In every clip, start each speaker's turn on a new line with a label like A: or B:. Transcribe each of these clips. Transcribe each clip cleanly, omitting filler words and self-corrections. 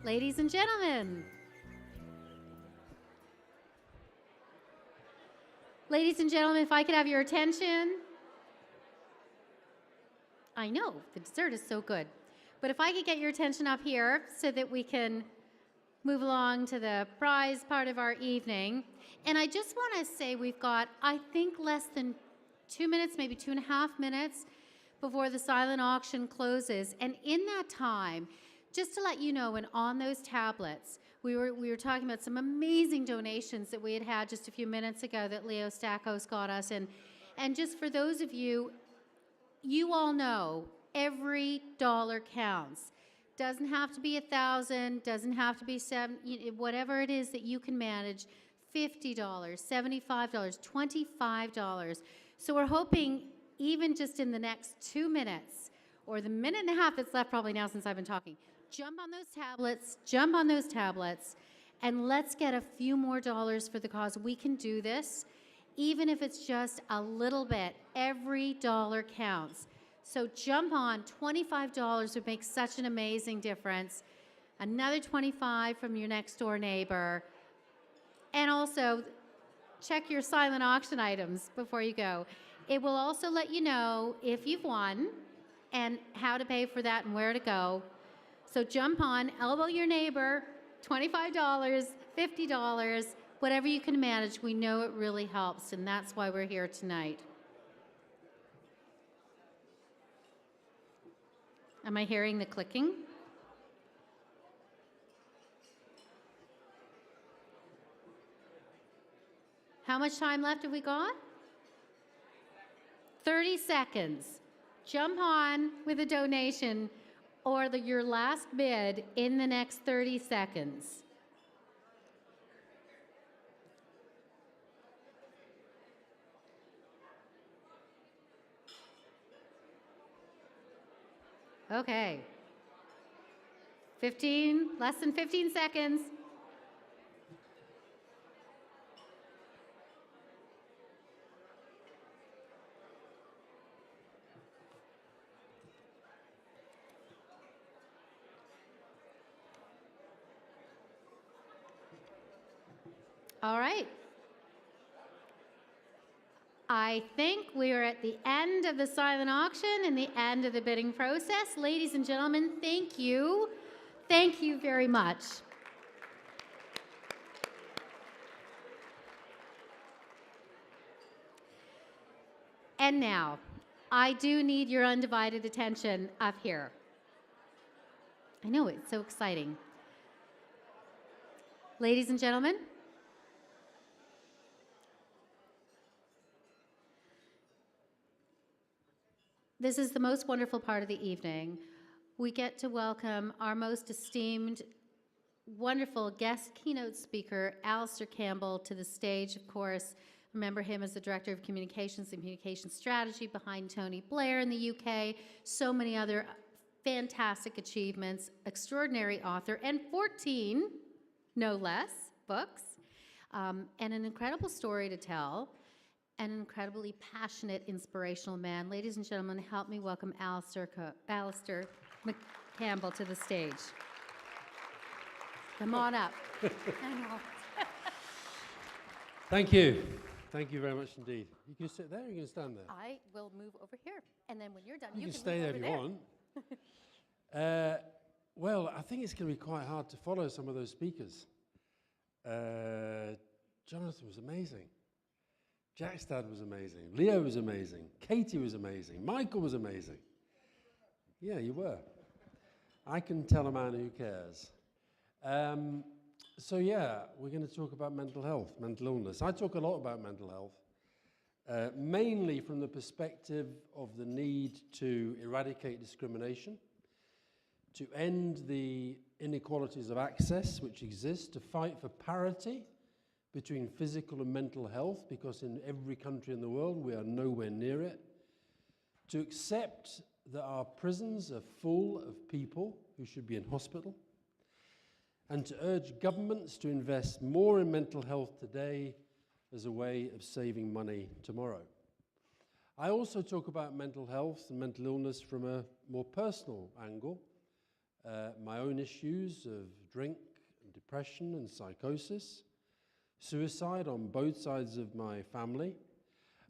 A: Ladies and gentlemen. Ladies and gentlemen, if I could have your attention. I know, the dessert is so good. But if I could get your attention up here so that we can move along to the prize part of our evening. And I just want to say we've got, I think, less than 2 minutes, maybe 2.5 minutes before the silent auction closes. And in that time, just to let you know, and on those tablets, we were talking about some amazing donations that we had just a few minutes ago that Leo Stackos got us. And just for those of you, you all know every dollar counts. Doesn't have to be 1,000, doesn't have to be whatever it is that you can manage, $50, $75, $25. So we're hoping even just in the next 2 minutes, or the minute and a half that's left probably now since I've been talking, jump on those tablets, and let's get a few more dollars for the cause. We can do this, even if it's just a little bit. Every dollar counts. So jump on. $25 would make such an amazing difference. Another $25 from your next door neighbor. And also, check your silent auction items before you go. It will also let you know if you've won and how to pay for that and where to go. So jump on, elbow your neighbor, $25, $50, whatever you can manage. We know it really helps, and that's why we're here tonight. Am I hearing the clicking? How much time left have we got? 30 seconds. Jump on with a donation or your last bid in the next 30 seconds. Okay. 15, less than 15 seconds. All right. I think we are at the end of the silent auction and the end of the bidding process. Ladies and gentlemen, thank you. Thank you very much. And now, I do need your undivided attention up here. I know, it's so exciting. Ladies and gentlemen, this is the most wonderful part of the evening. We get to welcome our most esteemed, wonderful guest keynote speaker, Alastair Campbell, to the stage, of course. Remember him as the Director of Communications and Communication Strategy behind Tony Blair in the UK, so many other fantastic achievements, extraordinary author, and 14, no less, books, and an incredible story to tell. An incredibly passionate, inspirational man. Ladies and gentlemen, help me welcome Alastair Campbell to the stage. Come on up. I know.
B: Thank you. Thank you very much indeed. You can sit there or you can stand there?
A: I will move over here. And then when you're done,
B: You
A: you
B: can stay
A: move
B: there
A: over
B: if you want. Well, I think it's going to be quite hard to follow some of those speakers. Jonathan was amazing. Jack's dad was amazing. Leo was amazing. Katie was amazing. Michael was amazing. Yeah, you were. I can tell a man who cares. So yeah, we're going to talk about mental health, mental illness. I talk a lot about mental health, mainly from the perspective of the need to eradicate discrimination, to end the inequalities of access which exist, to fight for parity between physical and mental health, because in every country in the world we are nowhere near it, to accept that our prisons are full of people who should be in hospital, and to urge governments to invest more in mental health today as a way of saving money tomorrow. I also talk about mental health and mental illness from a more personal angle, my own issues of drink and depression and psychosis, suicide on both sides of my family,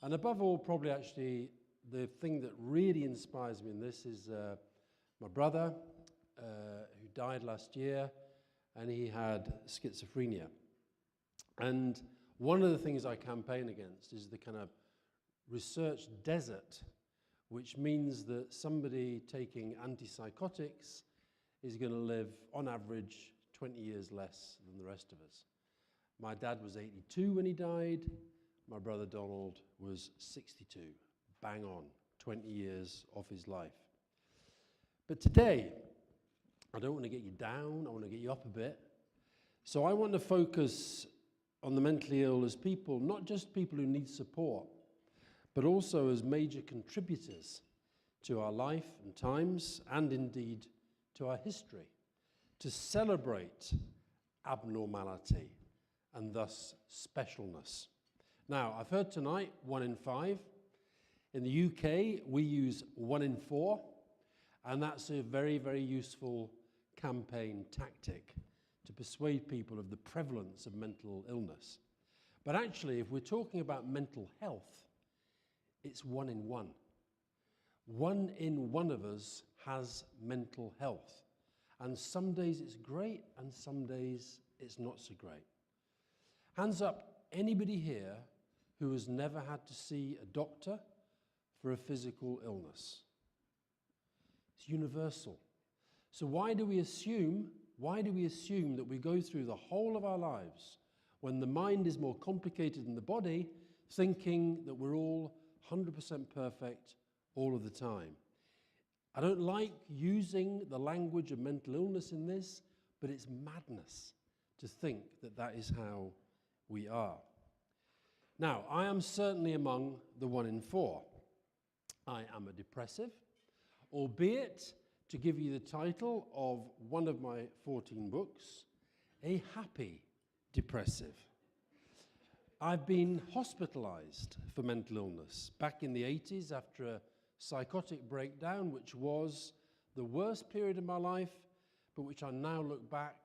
B: and above all, probably actually the thing that really inspires me in this is my brother who died last year, and he had schizophrenia. And one of the things I campaign against is the kind of research desert, which means that somebody taking antipsychotics is going to live, on average, 20 years less than the rest of us. My dad was 82 when he died. My brother Donald was 62. Bang on, 20 years of his life. But today, I don't want to get you down, I want to get you up a bit. So I want to focus on the mentally ill as people, not just people who need support, but also as major contributors to our life and times, and indeed to our history, to celebrate abnormality and thus specialness. Now, I've heard tonight 1 in 5. In the UK, we use 1 in 4, and that's a very, very useful campaign tactic to persuade people of the prevalence of mental illness. But actually, if we're talking about mental health, it's 1 in 1. 1 in 1 of us has mental health. And some days it's great, and some days it's not so great. Hands up, anybody here who has never had to see a doctor for a physical illness? It's universal. So why do we assume that we go through the whole of our lives, when the mind is more complicated than the body, thinking that we're all 100% perfect all of the time? I don't like using the language of mental illness in this, but it's madness to think that that is how we are. Now, I am certainly among the 1 in 4. I am a depressive, albeit, to give you the title of one of my 14 books, a happy depressive. I've been hospitalized for mental illness back in the 80s after a psychotic breakdown, which was the worst period of my life, but which I now look back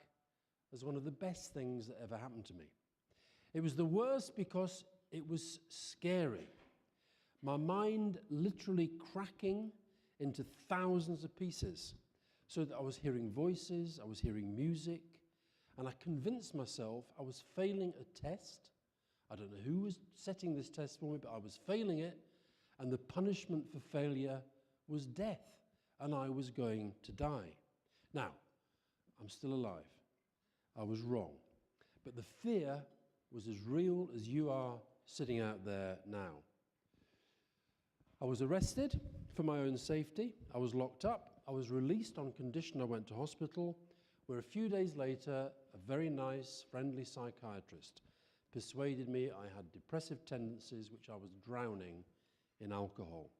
B: as one of the best things that ever happened to me. It was the worst because it was scary. My mind literally cracking into thousands of pieces, so that I was hearing voices, I was hearing music, and I convinced myself I was failing a test. I don't know who was setting this test for me, but I was failing it, and the punishment for failure was death, and I was going to die. Now, I'm still alive. I was wrong. But the fear was as real as you are sitting out there now. I was arrested for my own safety. I was locked up. I was released on condition I went to hospital, where a few days later, a very nice, friendly psychiatrist persuaded me I had depressive tendencies which I was drowning in alcohol.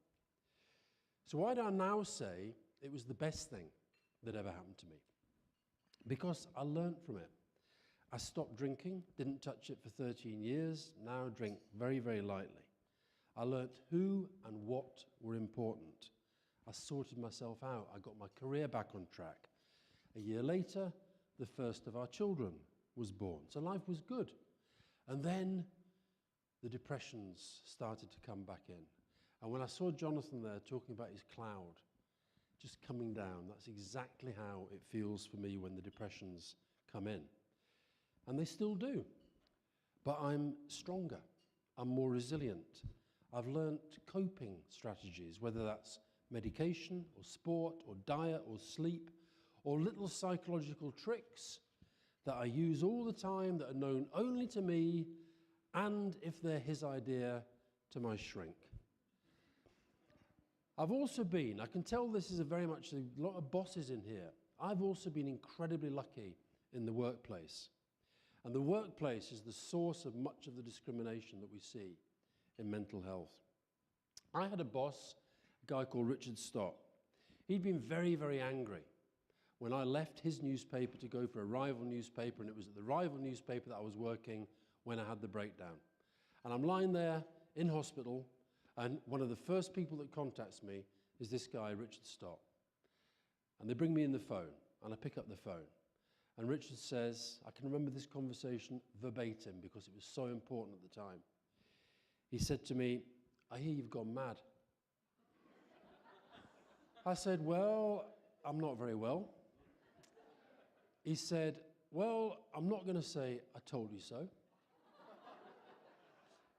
B: So why do I now say it was the best thing that ever happened to me? Because I learned from it. I stopped drinking, didn't touch it for 13 years, now drink very, very lightly. I learnt who and what were important. I sorted myself out. I got my career back on track. A year later, the first of our children was born. So life was good. And then the depressions started to come back in. And when I saw Jonathan there talking about his cloud just coming down, that's exactly how it feels for me when the depressions come in. And they still do. But I'm stronger. I'm more resilient. I've learnt coping strategies, whether that's medication or sport or diet or sleep or little psychological tricks that I use all the time that are known only to me and, if they're his idea, to my shrink. I've also been, I can tell this is a lot of bosses in here, I've also been incredibly lucky in the workplace. And the workplace is the source of much of the discrimination that we see in mental health. I had a boss, a guy called Richard Stott. He'd been very, very angry when I left his newspaper to go for a rival newspaper, and it was at the rival newspaper that I was working when I had the breakdown. And I'm lying there in hospital, and one of the first people that contacts me is this guy, Richard Stott. And they bring me in the phone. and I pick up the phone. And Richard says, I can remember this conversation verbatim because it was so important at the time. He said to me, I hear you've gone mad. I said, well, I'm not very well. He said, well, I'm not going to say, I told you so,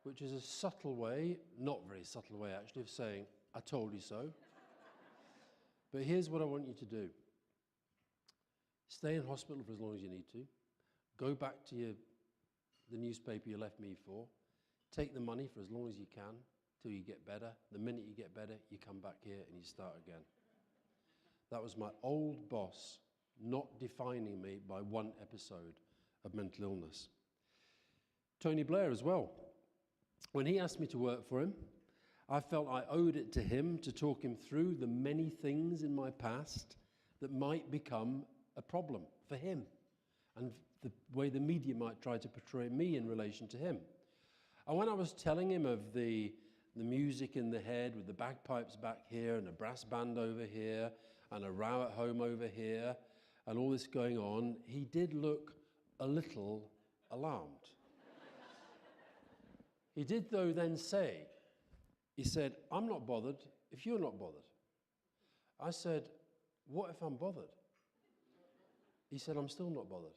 B: which is a subtle way, not very subtle way actually, of saying, I told you so. But here's what I want you to do. Stay in hospital for as long as you need to. Go back to the newspaper you left me for. Take the money for as long as you can till you get better. The minute you get better, you come back here and you start again. That was my old boss not defining me by one episode of mental illness. Tony Blair as well. When he asked me to work for him, I felt I owed it to him to talk him through the many things in my past that might become a problem for him and the way the media might try to portray me in relation to him. And when I was telling him of the music in the head with the bagpipes back here and a brass band over here and a row at home over here and all this going on, he did look a little alarmed. He did, though, then say, he said, I'm not bothered if you're not bothered. I said, what if I'm bothered? He said, I'm still not bothered.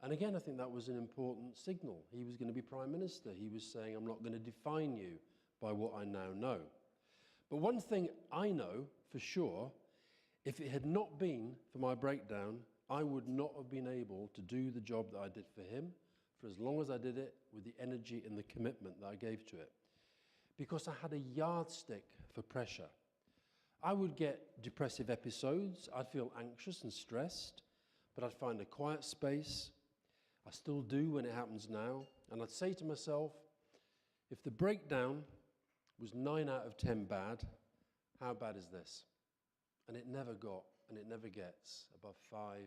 B: And again, I think that was an important signal. He was going to be Prime Minister. He was saying, I'm not going to define you by what I now know. But one thing I know for sure, if it had not been for my breakdown, I would not have been able to do the job that I did for him for as long as I did it with the energy and the commitment that I gave to it. Because I had a yardstick for pressure. I would get depressive episodes, I'd feel anxious and stressed, but I'd find a quiet space. I still do when it happens now. And I'd say to myself, if the breakdown was 9 out of 10 bad, how bad is this? And it never got, and it never gets above 5,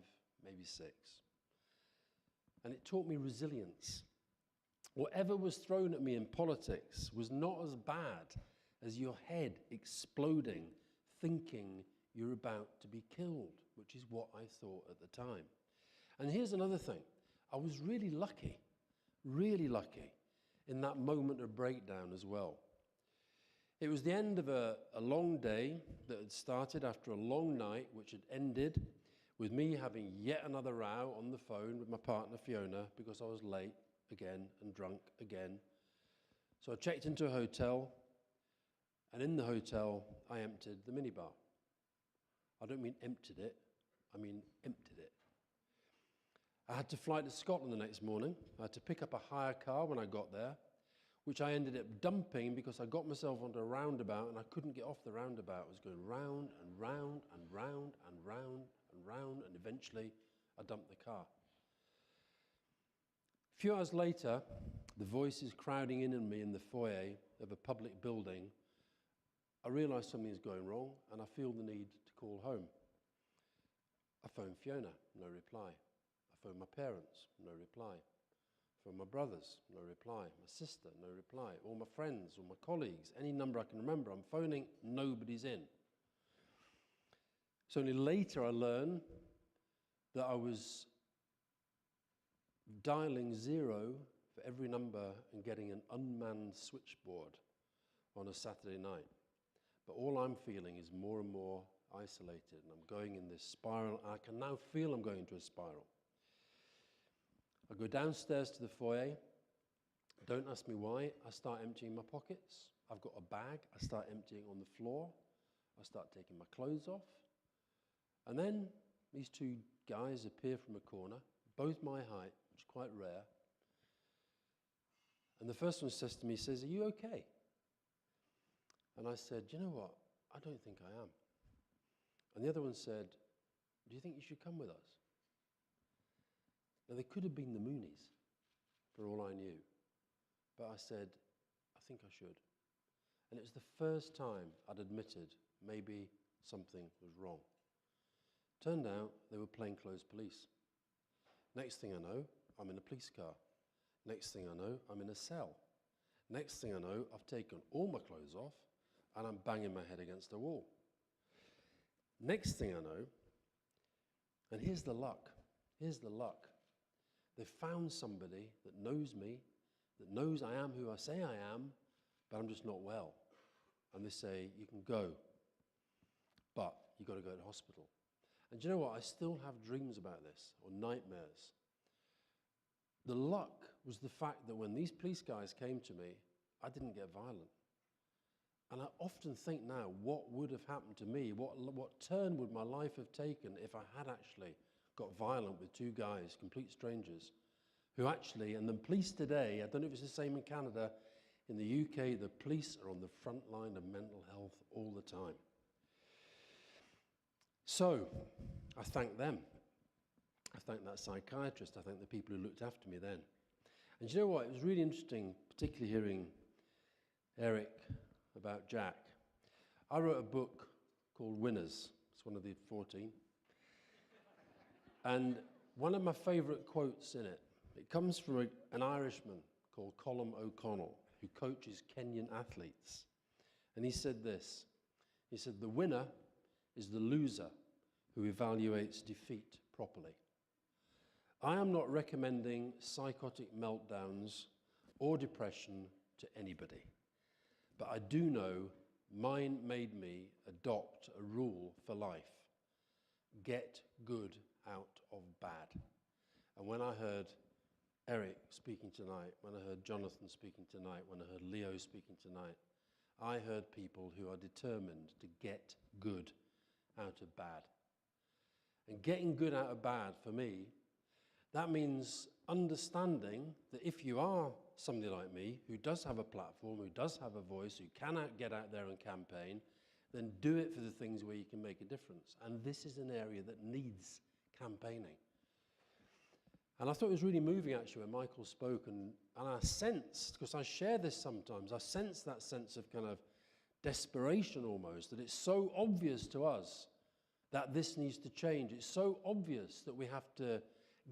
B: maybe 6. And it taught me resilience. Whatever was thrown at me in politics was not as bad as your head exploding, thinking you're about to be killed, which is what I thought at the time. And here's another thing. I was really lucky in that moment of breakdown as well. It was the end of a long day that had started after a long night, which had ended with me having yet another row on the phone with my partner Fiona because I was late again and drunk again. So I checked into a hotel, and in the hotel I emptied the minibar. I don't mean emptied it, I mean emptied it. I had to fly to Scotland the next morning. I had to pick up a hire car when I got there, which I ended up dumping because I got myself onto a roundabout and I couldn't get off the roundabout. I was going round and round and round and round and round, and eventually I dumped the car. A few hours later, the voices crowding in on me in the foyer of a public building, I realised something's going wrong and I feel the need to call home. I phoned Fiona, no reply. I phoned my parents, no reply. I phoned my brothers, no reply. My sister, no reply. All my friends, all my colleagues, any number I can remember, I'm phoning, nobody's in. It's only later I learned that I was dialing 0 for every number and getting an unmanned switchboard on a Saturday night. But all I'm feeling is more and more isolated, and I'm going in this spiral. I can now feel I'm going into a spiral. I go downstairs to the foyer. Don't ask me why. I start emptying my pockets. I've got a bag. I start emptying on the floor. I start taking my clothes off. And then these two guys appear from a corner, both my height, which is quite rare. And the first one says to me, says, "Are you okay?" And I said, "You know what? I don't think I am." And the other one said, "Do you think you should come with us?" Now, they could have been the Moonies, for all I knew. But I said, "I think I should." And it was the first time I'd admitted maybe something was wrong. Turned out they were plainclothes police. Next thing I know, I'm in a police car. Next thing I know, I'm in a cell. Next thing I know, I've taken all my clothes off and I'm banging my head against a wall. Next thing I know, And here's the luck. Here's the luck. They found somebody that knows me, that knows I am who I say I am, but I'm just not well. And they say, you can go, but you've got to go to hospital. And do you know what? I still have dreams about this, or nightmares. The luck was the fact that when these police guys came to me, I didn't get violent. And I often think now, what would have happened to me? What turn would my life have taken if I had actually got violent with two guys, complete strangers, who actually, and the police today, I don't know if it's the same in Canada, in the UK, the police are on the front line of mental health all the time. So, I thank them. I thank that psychiatrist. I thank the people who looked after me then. And you know what? It was really interesting, particularly hearing Eric about Jack. I wrote a book called Winners. It's one of the 14. And one of my favourite quotes in it, it comes from an Irishman called Colm O'Connell, who coaches Kenyan athletes. And he said this. He said, the winner is the loser who evaluates defeat properly. I am not recommending psychotic meltdowns or depression to anybody. But I do know mine made me adopt a rule for life. Get good out of bad. And when I heard Eric speaking tonight, when I heard Jonathan speaking tonight, when I heard Leo speaking tonight, I heard people who are determined to get good out of bad. And getting good out of bad, for me, that means understanding that if you are somebody like me, who does have a platform, who does have a voice, who can get out there and campaign, then do it for the things where you can make a difference. And this is an area that needs campaigning. And I thought it was really moving, actually, when Michael spoke, and I sensed, because I share this sometimes, I sense that sense of kind of desperation almost, that it's so obvious to us that this needs to change. It's so obvious that we have to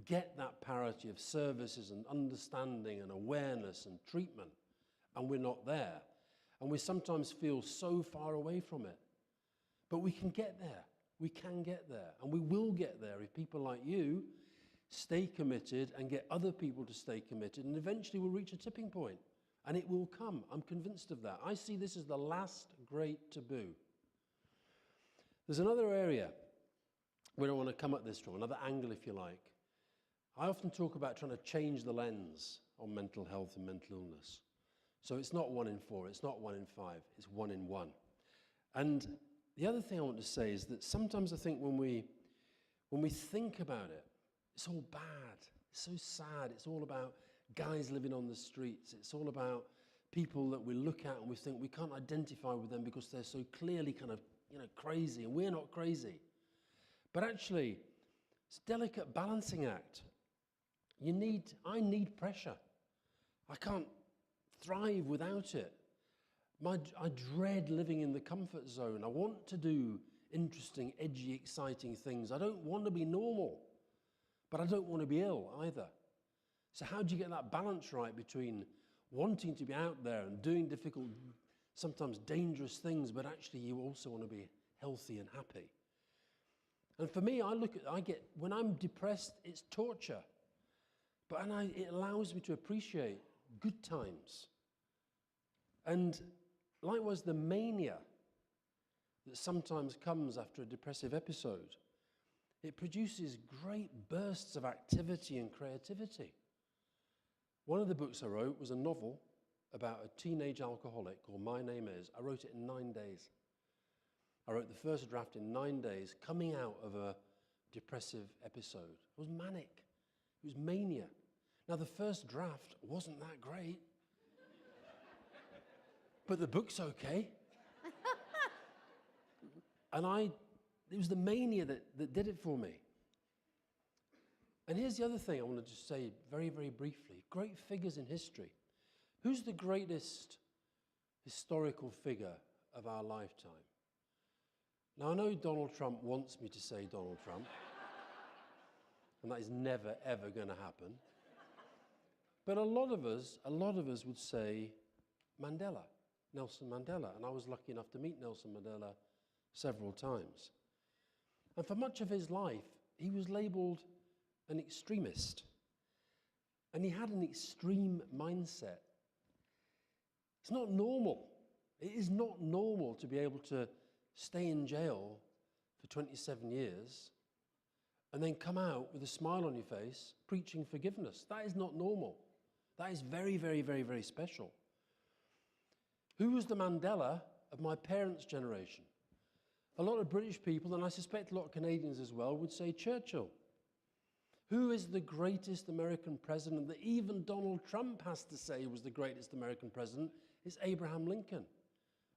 B: get that parity of services and understanding and awareness and treatment, and we're not there. And we sometimes feel so far away from it. But we can get there. We can get there. And we will get there if people like you stay committed and get other people to stay committed, and eventually we'll reach a tipping point. And it will come. I'm convinced of that. I see this as the last great taboo. There's another area where I want to come at this from, another angle, if you like. I often talk about trying to change the lens on mental health and mental illness. So it's not 1 in 4, it's not 1 in 5, it's 1 in 1. And the other thing I want to say is that sometimes I think when we think about it, it's all bad, it's so sad, it's all about guys living on the streets, it's all about people that we look at and we think we can't identify with them because they're so clearly kind of, crazy, and we're not crazy. But actually, it's a delicate balancing act. I need pressure. I can't thrive without it. I dread living in the comfort zone. I want to do interesting, edgy, exciting things. I don't want to be normal, but I don't want to be ill either. So how do you get that balance right between wanting to be out there and doing difficult, sometimes dangerous things, but actually you also want to be healthy and happy? And for me, when I'm depressed, it's torture. But it allows me to appreciate good times. And likewise, the mania that sometimes comes after a depressive episode, it produces great bursts of activity and creativity. One of the books I wrote was a novel about a teenage alcoholic called My Name Is. I wrote it in 9 days. I wrote the first draft in 9 days, coming out of a depressive episode. It was manic. It was mania. Now, the first draft wasn't that great, but the book's okay. And it was the mania that did it for me. And here's the other thing I want to just say very, very briefly. Great figures in history. Who's the greatest historical figure of our lifetime? Now, I know Donald Trump wants me to say Donald Trump, and that is never, ever going to happen. But a lot of us would say Mandela, Nelson Mandela. And I was lucky enough to meet Nelson Mandela several times. And for much of his life, he was labeled an extremist. And he had an extreme mindset. It's not normal. It is not normal to be able to stay in jail for 27 years and then come out with a smile on your face preaching forgiveness. That is not normal. That is very, very, very, very special. Who was the Mandela of my parents' generation? A lot of British people, and I suspect a lot of Canadians as well, would say Churchill. Who is the greatest American president that even Donald Trump has to say was the greatest American president? Is Abraham Lincoln.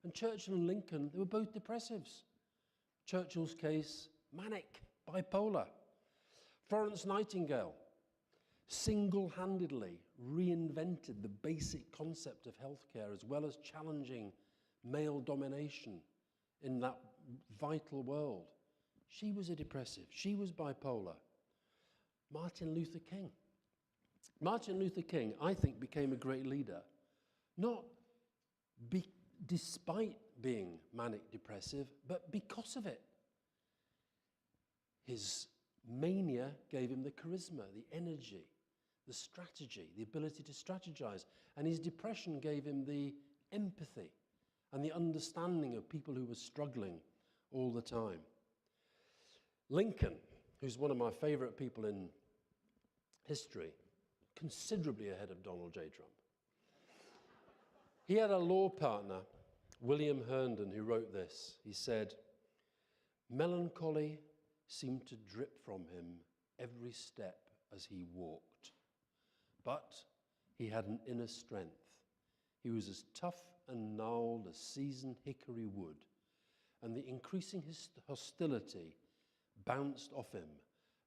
B: And Churchill and Lincoln, they were both depressives. Churchill's case, manic, bipolar. Florence Nightingale single-handedly reinvented the basic concept of healthcare as well as challenging male domination in that vital world. She was a depressive. She was bipolar. Martin Luther King. Martin Luther King, I think, became a great leader, not despite being manic depressive, but because of it. His mania gave him the charisma, the energy, the strategy, the ability to strategize. And his depression gave him the empathy and the understanding of people who were struggling all the time. Lincoln, who's one of my favorite people in history, considerably ahead of Donald J. Trump. He had a law partner, William Herndon, who wrote this. He said, "Melancholy seemed to drip from him every step as he walked. But he had an inner strength. He was as tough and gnarled as seasoned hickory wood, and the increasing hostility bounced off him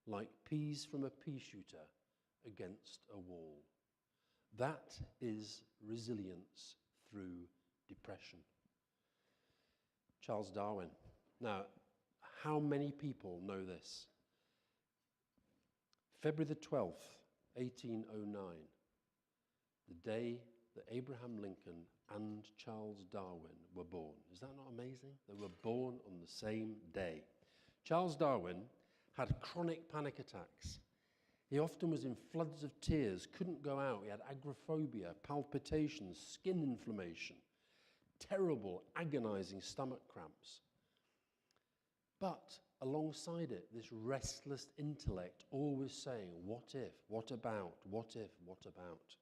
B: like peas from a pea shooter against a wall." That is resilience through depression. Charles Darwin. Now, how many people know this? February the 12th, 1809, the day that Abraham Lincoln and Charles Darwin were born. Is that not amazing? They were born on the same day. Charles Darwin had chronic panic attacks. He often was in floods of tears, couldn't go out. He had agoraphobia, palpitations, skin inflammation, terrible, agonizing stomach cramps. But alongside it, this restless intellect always saying, what if, what about, what if, what about?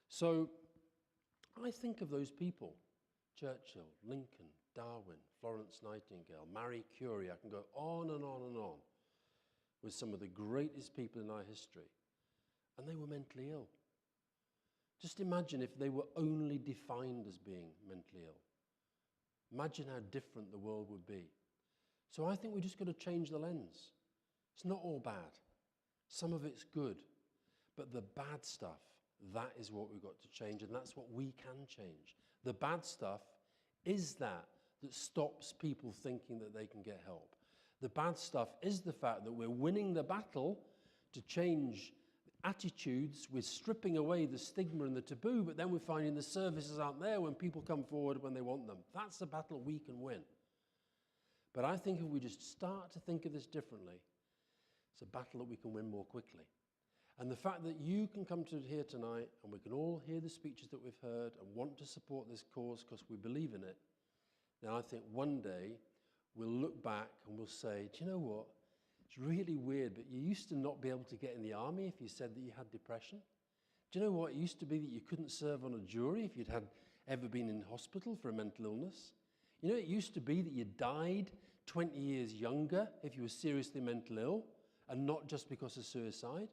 B: So I think of those people, Churchill, Lincoln, Darwin, Florence Nightingale, Marie Curie, I can go on and on and on with some of the greatest people in our history, and they were mentally ill. Just imagine if they were only defined as being mentally ill. Imagine how different the world would be. So I think we just got to change the lens. It's not all bad. Some of it's good. But the bad stuff, that is what we've got to change, and that's what we can change. The bad stuff is that stops people thinking that they can get help. The bad stuff is the fact that we're winning the battle to change attitudes. We're stripping away the stigma and the taboo, but then we're finding the services aren't there when people come forward when they want them. That's the battle we can win. But I think if we just start to think of this differently, it's a battle that we can win more quickly. And the fact that you can come to here tonight and we can all hear the speeches that we've heard and want to support this cause because we believe in it, then I think one day we'll look back and we'll say, do you know what? It's really weird, but you used to not be able to get in the army if you said that you had depression. Do you know what? It used to be that you couldn't serve on a jury if you'd ever been in hospital for a mental illness. You know, it used to be that you died 20 years younger if you were seriously mentally ill and not just because of suicide.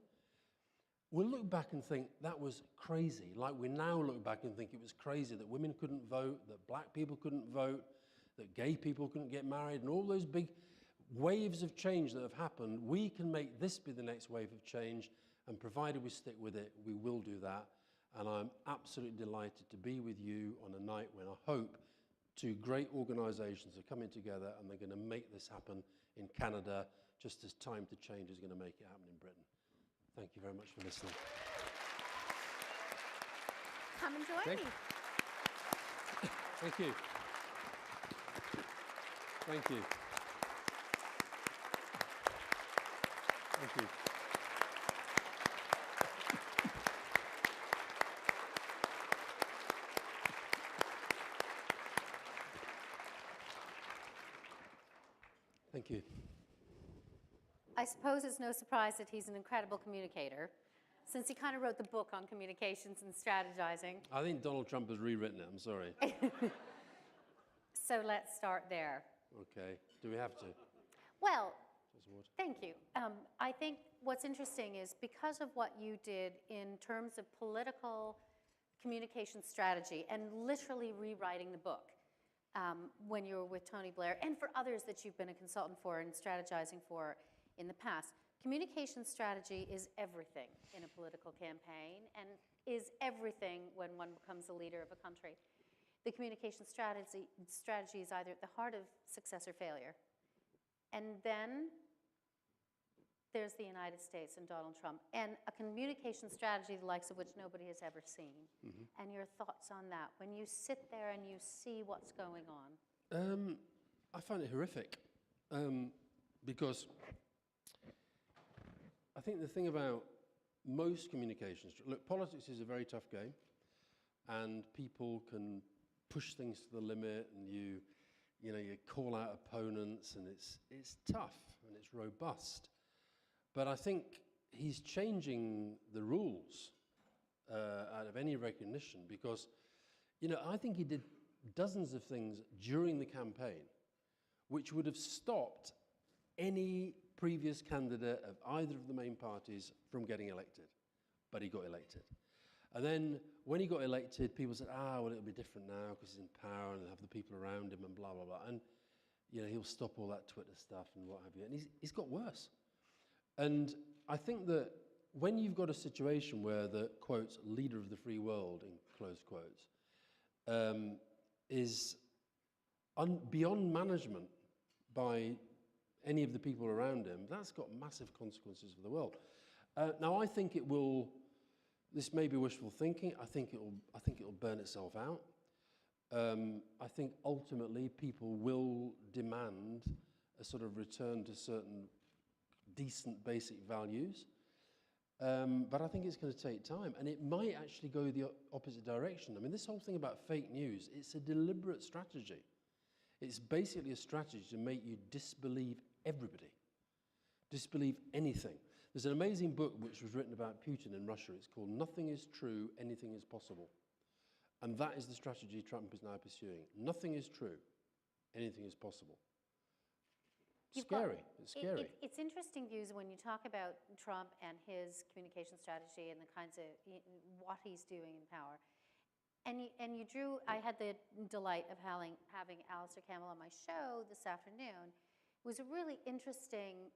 B: We'll look back and think that was crazy, like we now look back and think it was crazy that women couldn't vote, that black people couldn't vote, that gay people couldn't get married, and all those big waves of change that have happened. We can make this be the next wave of change, and provided we stick with it, we will do that. And I'm absolutely delighted to be with you on a night when I hope two great organizations are coming together and they're going to make this happen in Canada, just as Time to Change is going to make it happen in Britain. Thank you very much for listening.
A: Come and join me.
B: Thank you. Thank you. Thank you. Thank you.
A: I suppose it's no surprise that he's an incredible communicator, since he kind of wrote the book on communications and strategizing.
B: I think Donald Trump has rewritten it. I'm sorry.
A: So let's start there.
B: Okay. Do we have to?
A: Well,
B: Just water.
A: thank you. I think what's interesting is because of what you did in terms of political communication strategy and literally rewriting the book when you were with Tony Blair, and for others that you've been a consultant for and strategizing for in the past, communication strategy is everything in a political campaign and is everything when one becomes a leader of a country. The communication strategy is either at the heart of success or failure. And then there's the United States and Donald Trump, and a communication strategy the likes of which nobody has ever seen. And your thoughts on that, when you sit there and you see what's going on?
B: I find it horrific because I think the thing about most communications, look, politics is a very tough game, and people can push things to the limit, and you call out opponents, and it's tough and it's robust. But I think he's changing the rules out of any recognition because, I think he did dozens of things during the campaign which would have stopped any previous candidate of either of the main parties from getting elected. But he got elected. And then when he got elected, people said, well, it'll be different now because he's in power and he'll have the people around him and blah, blah, blah. And, he'll stop all that Twitter stuff and what have you. And he's got worse. And I think that when you've got a situation where the, quotes, leader of the free world, in close quotes, is beyond management by any of the people around him, that's got massive consequences for the world. Now, I think it will, this may be wishful thinking, I think it'll burn itself out. I think ultimately people will demand a sort of return to certain decent basic values. But I think it's going to take time, and it might actually go the opposite direction. I mean, this whole thing about fake news, it's a deliberate strategy. It's basically a strategy to make you disbelieve everybody, disbelieve anything. There's an amazing book which was written about Putin in Russia. It's called Nothing is True, Anything is Possible. And that is the strategy Trump is now pursuing. Nothing is true, anything is possible. It's scary.
A: It's interesting views when you talk about Trump and his communication strategy and the kinds of what he's doing in power. And you drew, I had the delight of having Alastair Campbell on my show this afternoon. It was a really interesting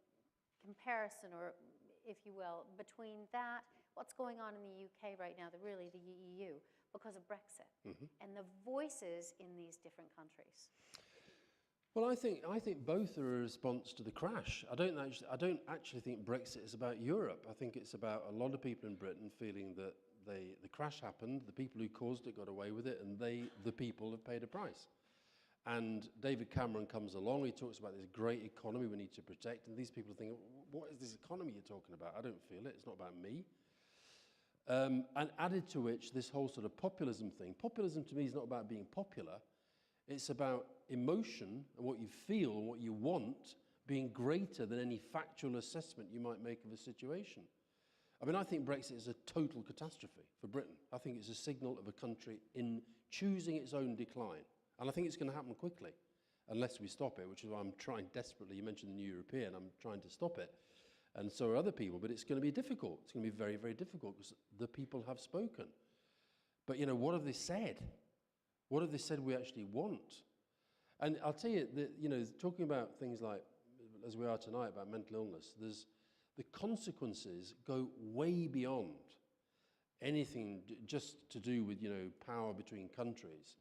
A: comparison, or if you will, between that, what's going on in the UK right now, the EU, because of Brexit, and the voices in these different countries.
B: Well, I think both are a response to the crash. I don't actually think Brexit is about Europe. I think it's about a lot of people in Britain feeling that the crash happened, the people who caused it got away with it, and the people have paid a price. And David Cameron comes along, he talks about this great economy we need to protect, and these people are thinking, what is this economy you're talking about? I don't feel it, it's not about me. And added to which, this whole sort of populism thing. Populism to me is not about being popular, it's about emotion and what you feel and what you want being greater than any factual assessment you might make of a situation. I mean, I think Brexit is a total catastrophe for Britain. I think it's a signal of a country in choosing its own decline. And I think it's going to happen quickly, unless we stop it, which is why I'm trying desperately. You mentioned the New European, I'm trying to stop it. And so are other people, but it's going to be difficult. It's going to be very, very difficult because the people have spoken. But, what have they said? What have they said we actually want? And I'll tell you, talking about things like, as we are tonight, about mental illness, the consequences go way beyond anything just to do with, power between countries.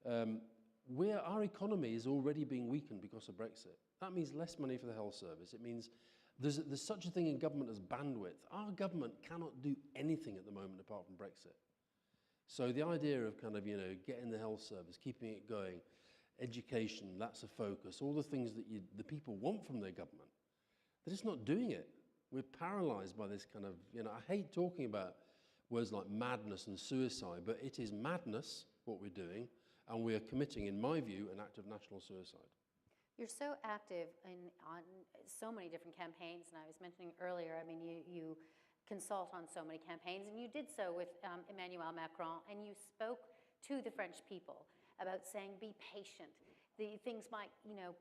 B: Our economy is already being weakened because of Brexit. That means less money for the health service. It means there's such a thing in government as bandwidth. Our government cannot do anything at the moment apart from Brexit. So the idea of kind of, getting the health service, keeping it going, education, that's a focus, all the things that the people want from their government, they're just not doing it. We're paralyzed by this kind of, I hate talking about words like madness and suicide, but it is madness, what we're doing, and we are committing, in my view, an act of national suicide.
A: You're so active on so many different campaigns, and I was mentioning earlier, I mean, you consult on so many campaigns, and you did so with Emmanuel Macron, and you spoke to the French people about saying, be patient. The things might,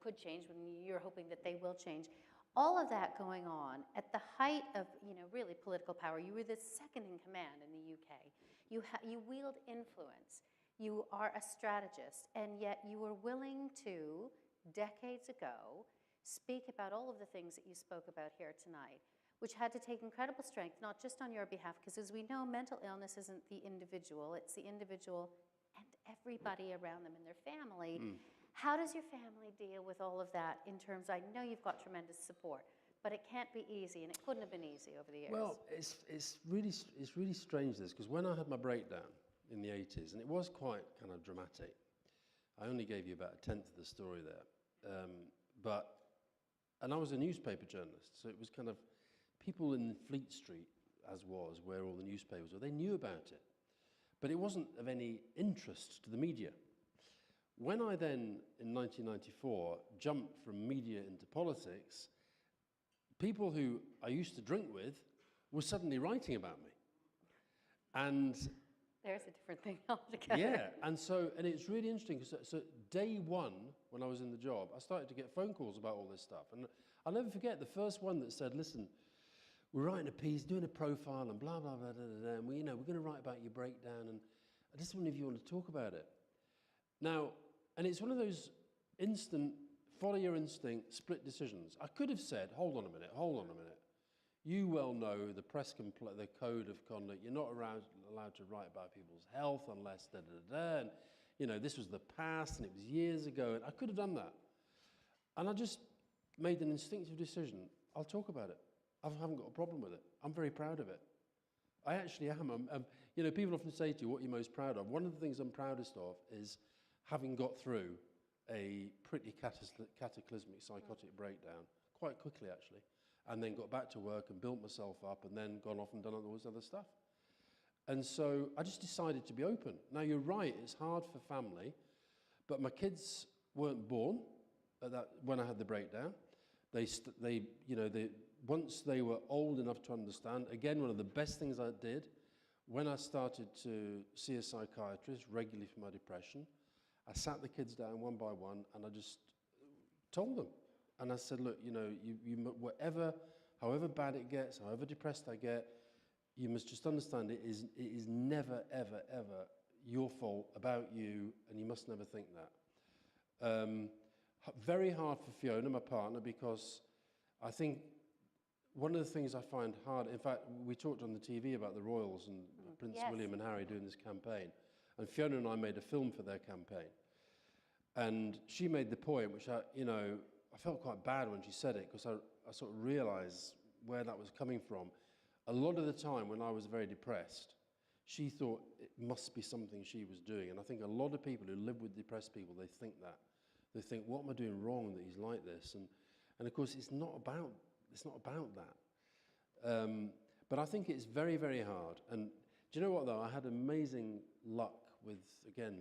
A: could change when you're hoping that they will change. All of that going on at the height of, really political power. You were the second in command in the UK. You wield influence. You are a strategist, and yet you were willing to, decades ago, speak about all of the things that you spoke about here tonight, which had to take incredible strength, not just on your behalf, because as we know, mental illness isn't the individual, it's the individual and everybody around them and their family. How does your family deal with all of that in terms, I know you've got tremendous support, but it can't be easy, and it couldn't have been easy over the years.
B: Well, it's really strange, this, because when I had my breakdown in the 80s, and it was quite kind of dramatic, I only gave you about a tenth of the story there, and I was a newspaper journalist, so it was kind of people in Fleet Street, as was, where all the newspapers were, they knew about it, but it wasn't of any interest to the media. When I then, in 1994, jumped from media into politics, people who I used to drink with were suddenly writing about me. And
A: there's a different thing altogether.
B: yeah, and it's really interesting, because so day one, when I was in the job, I started to get phone calls about all this stuff. And I'll never forget the first one that said, listen, we're writing a piece, doing a profile, and blah, blah, blah, blah, blah, and we're going to write about your breakdown, and I just wonder if you want to talk about it. Now, and it's one of those instant, follow your instinct, split decisions. I could have said, hold on a minute. You well know the the code of conduct. You're not allowed to write about people's health unless da-da-da-da. And, this was the past, and it was years ago. And I could have done that. And I just made an instinctive decision. I'll talk about it. I haven't got a problem with it. I'm very proud of it. I actually am. People often say to you, what are you most proud of? One of the things I'm proudest of is having got through a pretty cataclysmic psychotic breakdown, quite quickly actually, and then got back to work and built myself up, and then gone off and done all this other stuff. And so I just decided to be open. Now you're right, it's hard for family, but my kids weren't born when I had the breakdown. Once they were old enough to understand, again, one of the best things I did, when I started to see a psychiatrist regularly for my depression, I sat the kids down one by one, and I just told them. And I said, look, however bad it gets, however depressed I get, you must just understand it is never, ever, ever your fault, about you, and you must never think that. Very hard for Fiona, my partner, because I think one of the things I find hard, in fact, we talked on the TV about the Royals and Prince William and Harry doing this campaign. And Fiona and I made a film for their campaign. And she made the point, which I felt quite bad when she said it, because I sort of realized where that was coming from. A lot of the time when I was very depressed, she thought it must be something she was doing. And I think a lot of people who live with depressed people, they think that. They think, what am I doing wrong that he's like this? And of course, it's not about that. But I think it's very, very hard. And do you know what, though? I had amazing luck with, again,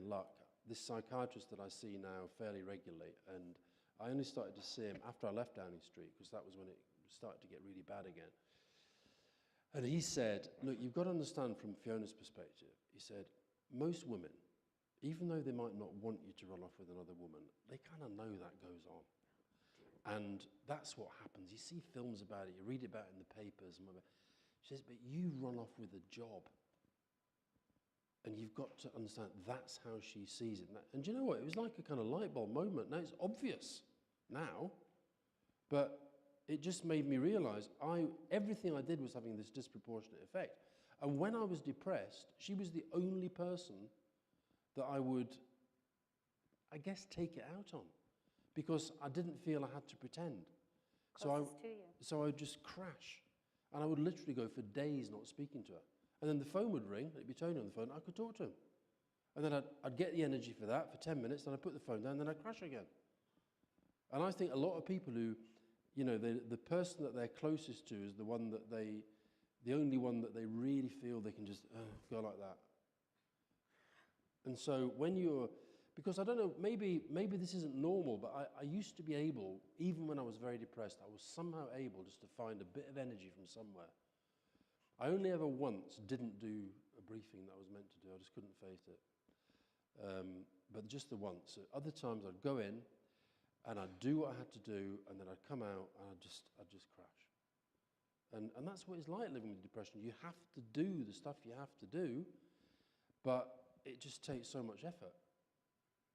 B: this psychiatrist that I see now fairly regularly. And I only started to see him after I left Downing Street, because that was when it started to get really bad again. And he said, look, you've got to understand from Fiona's perspective, he said, most women, even though they might not want you to run off with another woman, they kind of know that goes on. And that's what happens. You see films about it, you read about it in the papers. And whatever. She says, but you run off with a job. And you've got to understand that's how she sees it. And do you know what? It was like a kind of light bulb moment. Now it's obvious now, but it just made me realize everything I did was having this disproportionate effect. And when I was depressed, she was the only person that I would, I guess, take it out on, because I didn't feel I had to pretend. So I would just crash, and I would literally go for days not speaking to her. And then the phone would ring, it'd be Tony on the phone, I could talk to him. And then I'd get the energy for that for 10 minutes, then I'd put the phone down, then I'd crash again. And I think a lot of people who, you know, the person that they're closest to is the only one that they really feel they can just go like that. And so when because I don't know, maybe this isn't normal, but I used to be able, even when I was very depressed, I was somehow able just to find a bit of energy from somewhere. I only ever once didn't do a briefing that I was meant to do. I just couldn't face it. But just the once. Other times I'd go in and I'd do what I had to do, and then I'd come out and I'd just crash. And that's what it's like living with depression. You have to do the stuff you have to do, but it just takes so much effort.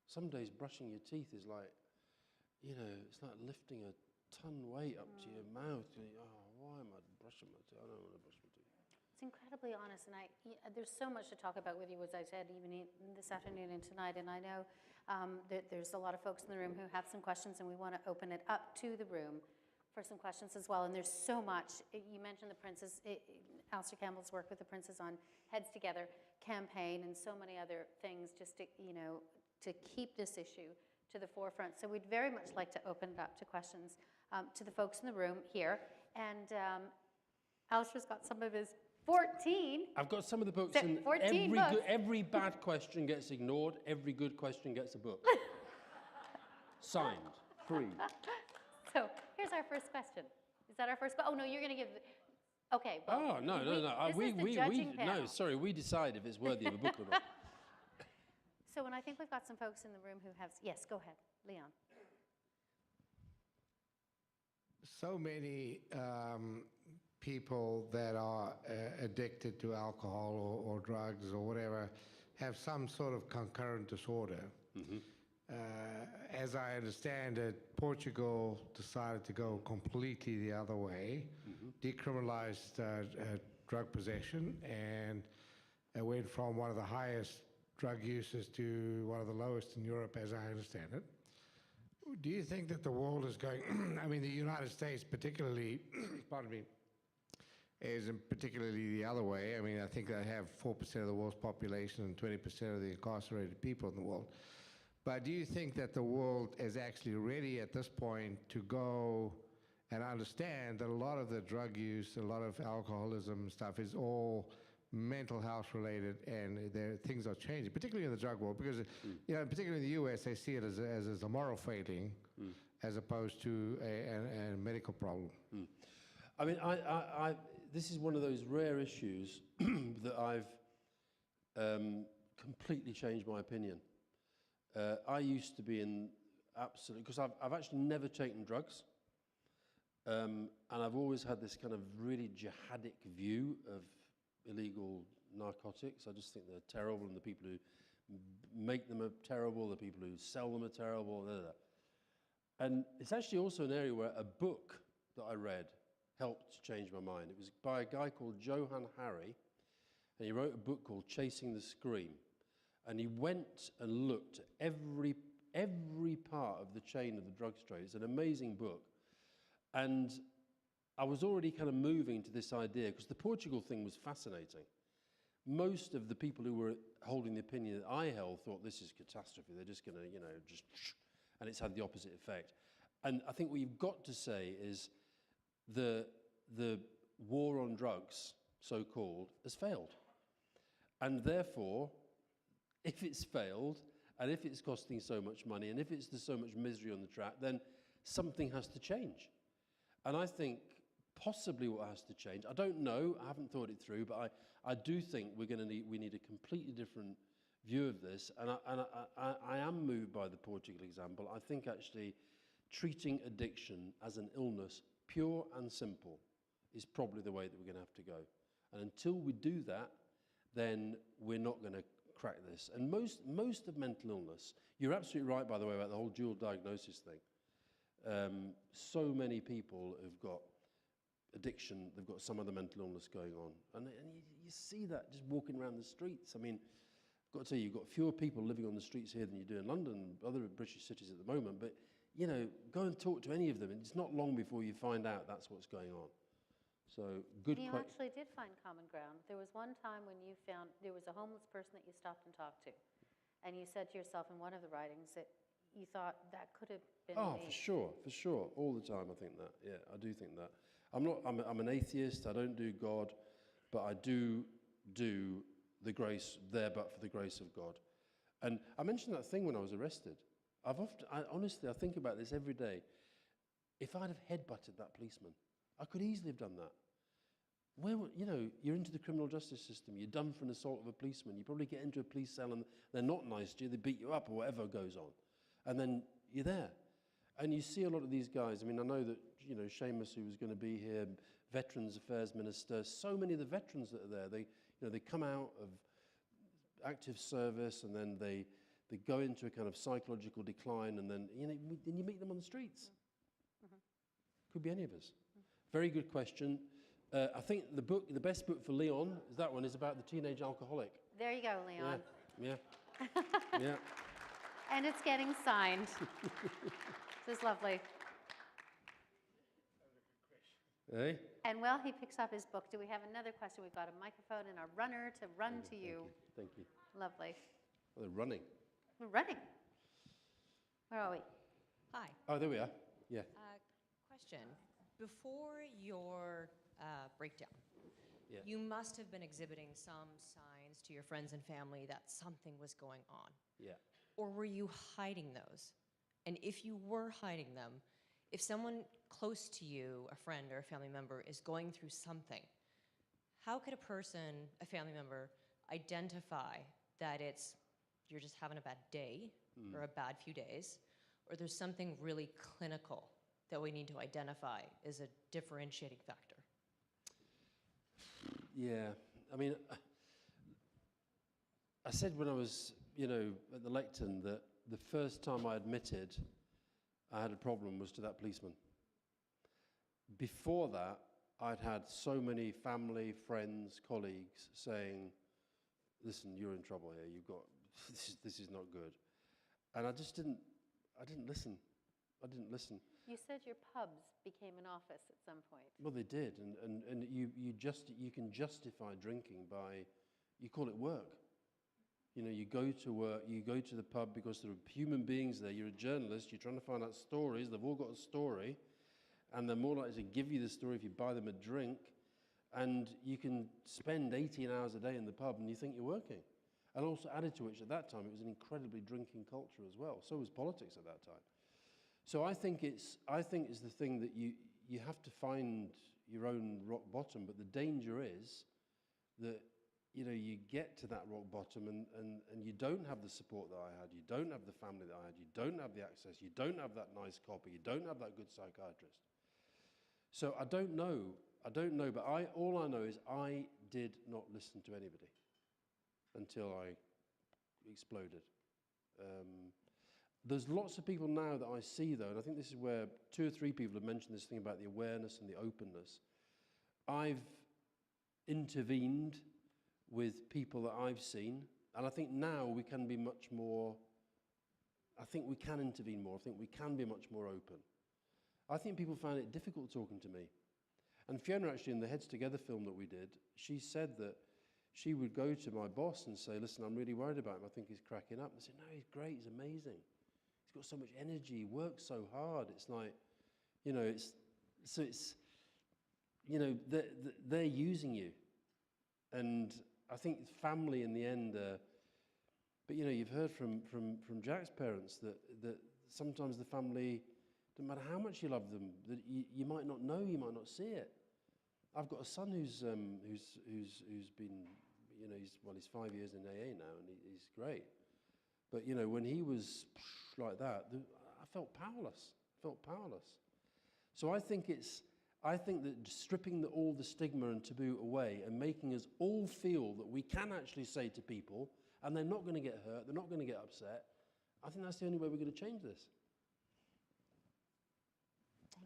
B: Some days brushing your teeth is like, you know, it's like lifting a ton weight up to your mouth. You think, oh, why am I brushing my teeth? I don't want to brush my teeth.
A: It's incredibly honest, and there's so much to talk about with you, as I said, even this afternoon and tonight. And I know that there's a lot of folks in the room who have some questions, and we want to open it up to the room for some questions as well. And there's so much. You mentioned the Princes, Alastair Campbell's work with the Princes on Heads Together campaign, and so many other things just to, you know, to keep this issue to the forefront. So we'd very much like to open it up to questions to the folks in the room here. And Alastair's got some of his 14.
B: I've got some of the books, and
A: 14 books.
B: Every bad question gets ignored. Every good question gets a book. Signed, free.
A: So here's our first question. Is that our first? Oh no, you're going to give. Okay. Well,
B: Oh no.
A: This is the judging panel.
B: No, sorry. We decide if it's worthy of a book or not.
A: So, and I think we've got some folks in the room who have. Yes, go ahead, Leon.
C: So many people that are addicted to alcohol or drugs or whatever have some sort of concurrent disorder.
B: Mm-hmm.
C: As I understand it, Portugal decided to go completely the other way, decriminalized drug possession, and it went from one of the highest drug uses to one of the lowest in Europe, as I understand it. Do you think that the world is going, I mean, the United States particularly, pardon me, is particularly the other way. I mean, I think they have 4% of the world's population and 20% of the incarcerated people in the world. But do you think that the world is actually ready at this point to go and understand that a lot of the drug use, a lot of alcoholism stuff is all mental health related, and things are changing, particularly in the drug world, because you know, particularly in the US, they see it as a moral failing as opposed to a medical problem.
B: I mean, this is one of those rare issues that I've completely changed my opinion. I used to be in absolute, because I've actually never taken drugs, and I've always had this kind of really jihadic view of illegal narcotics. I just think they're terrible, and the people who make them are terrible, the people who sell them are terrible, blah, blah, blah. And it's actually also an area where a book that I read helped change my mind. It was by a guy called Johann Hari, and he wrote a book called Chasing the Scream. And he went and looked at every part of the chain of the drug trade. It's an amazing book. And I was already kind of moving to this idea, because the Portugal thing was fascinating. Most of the people who were holding the opinion that I held thought this is catastrophe. They're just going to, you know, just, and it's had the opposite effect. And I think what you've got to say is the war on drugs, so-called, has failed. And therefore, if it's failed, and if it's costing so much money, and if there's so much misery on the track, then something has to change. And I think possibly what has to change, I don't know, I haven't thought it through, but I do think we need a completely different view of this. And I am moved by the Portugal example. I think actually treating addiction as an illness, pure and simple, is probably the way that we're going to have to go. And until we do that, then we're not going to crack this. And most of mental illness, you're absolutely right, by the way, about the whole dual diagnosis thing. So many people have got addiction, they've got some other mental illness going on. And you see that just walking around the streets. I mean, I've got to tell you, you've got fewer people living on the streets here than you do in London and other British cities at the moment. But, you know, go and talk to any of them, and it's not long before you find out that's what's going on. So, good question.
A: You actually did find common ground. There was one time when you found there was a homeless person that you stopped and talked to. And you said to yourself in one of the writings that you thought that could have been
B: Oh,
A: me?
B: for sure, all the time I think that. Yeah, I do think that. I'm an atheist, I don't do God, but I do the grace there but for the grace of God. And I mentioned that thing when I was arrested. Honestly, I think about this every day. If I'd have headbutted that policeman, I could easily have done that. You're into the criminal justice system, you're done for an assault of a policeman, you probably get into a police cell and they're not nice to you, they beat you up or whatever goes on. And then you're there. And you see a lot of these guys. I mean, I know that, Seamus, who was going to be here, Veterans Affairs Minister, so many of the veterans that are there, they come out of active service and then they go into a kind of psychological decline and then, then you meet them on the streets.
A: Mm-hmm.
B: Could be any of us. Very good question. I think the best book for Leon is that one, is about the teenage alcoholic.
A: There you go, Leon.
B: Yeah. Yeah.
A: And it's getting signed. This is lovely.
B: Hey?
A: And while he picks up his book, do we have another question? We've got a microphone and a runner to run to you.
B: Thank you.
A: Lovely.
B: Oh, they're running.
A: We're running. Where are we?
D: Hi.
B: Oh, there we are. Yeah.
D: Question. Before your breakdown,
B: Yeah.
D: you must have been exhibiting some signs to your friends and family that something was going on.
B: Yeah.
D: Or were you hiding those? And if you were hiding them, if someone close to you, a friend or a family member, is going through something, how could a person, a family member, identify that you're just having a bad day or a bad few days, or there's something really clinical that we need to identify as a differentiating factor?
B: Yeah. I mean, I said when I was, at the lectern that the first time I admitted I had a problem was to that policeman. Before that, I'd had so many family, friends, colleagues saying, listen, you're in trouble here, this is not good. And I didn't listen.
A: You said your pubs became an office at some point.
B: Well, they did, and you can justify drinking by, you call it work. You go to work, you go to the pub because there are human beings there, you're a journalist, you're trying to find out stories, they've all got a story, and they're more likely to give you the story if you buy them a drink, and you can spend 18 hours a day in the pub and you think you're working. And also added to which, at that time, it was an incredibly drinking culture as well. So was politics at that time. So I think it's the thing that you have to find your own rock bottom, but the danger is that you get to that rock bottom and you don't have the support that I had, you don't have the family that I had, you don't have the access, you don't have that nice copy, you don't have that good psychiatrist. So I don't know, but all I know is I did not listen to anybody until I exploded. There's lots of people now that I see, though, and I think this is where 2 or 3 people have mentioned this thing about the awareness and the openness. I've intervened with people that I've seen, and I think now we can be much more, I think we can intervene more, I think we can be much more open. I think people found it difficult talking to me. And Fiona, actually, in the Heads Together film that we did, she said that she would go to my boss and say, listen, I'm really worried about him, I think he's cracking up. I said, no, he's great, he's amazing. He's got so much energy, he works so hard. It's like, they're using you. And I think family in the end, but you've heard from Jack's parents that sometimes the family, no matter how much you love them, that you might not know, you might not see it. I've got a son who's been, he's 5 years in AA now, and he's great. But when he was like that, I felt powerless. So I think that stripping all the stigma and taboo away and making us all feel that we can actually say to people, and they're not going to get hurt, they're not going to get upset, I think that's the only way we're going to change this.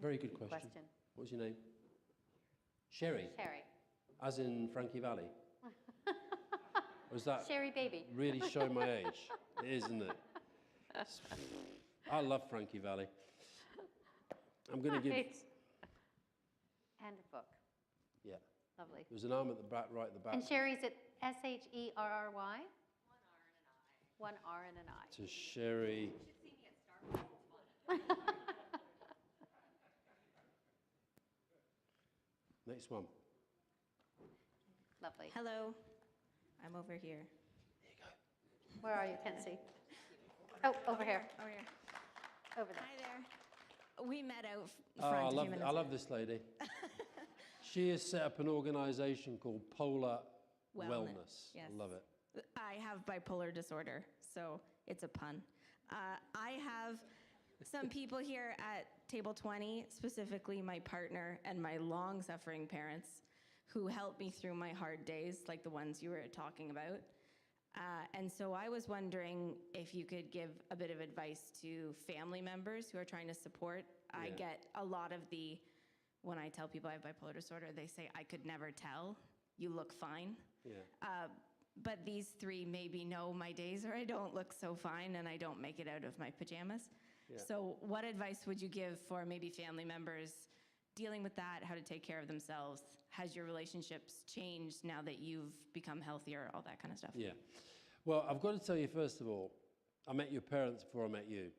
B: Very good question. What's your name? Sherry?
A: Sherry.
B: As in Frankie Valli? Was that
A: Sherry baby.
B: really showing my age? It is, isn't it? I love Frankie Valli. I'm going to give...
A: Right. And a book.
B: Yeah.
A: Lovely.
B: There's an arm at the back, right at the back.
A: And Sherry's at SHERRY? 1 R and an I. 1 R and an I.
B: To Sherry. Next one.
A: Lovely.
E: Hello, I'm over here.
A: Where are you? Can't see. Oh, over here.
E: Over here.
A: Over there.
E: Hi there. We met out
B: Oh,
E: front a few minutes
B: I love this lady. She has set up an organization called Polar Wellness.
E: Yes.
B: I love it.
E: I have bipolar disorder, so it's a pun. I have some people here at table 20, specifically my partner and my long-suffering parents, who helped me through my hard days, like the ones you were talking about. And so I was wondering if you could give a bit of advice to family members who are trying to support. I get a lot of when I tell people I have bipolar disorder, they say, I could never tell. You look fine.
B: Yeah.
E: But these three maybe know my days where I don't look so fine and I don't make it out of my pajamas.
B: Yeah.
E: So what advice would you give for maybe family members dealing with that, how to take care of themselves? Has your relationships changed now that you've become healthier, all that kind of stuff?
B: Yeah. Well, I've got to tell you, first of all, I met your parents before I met you.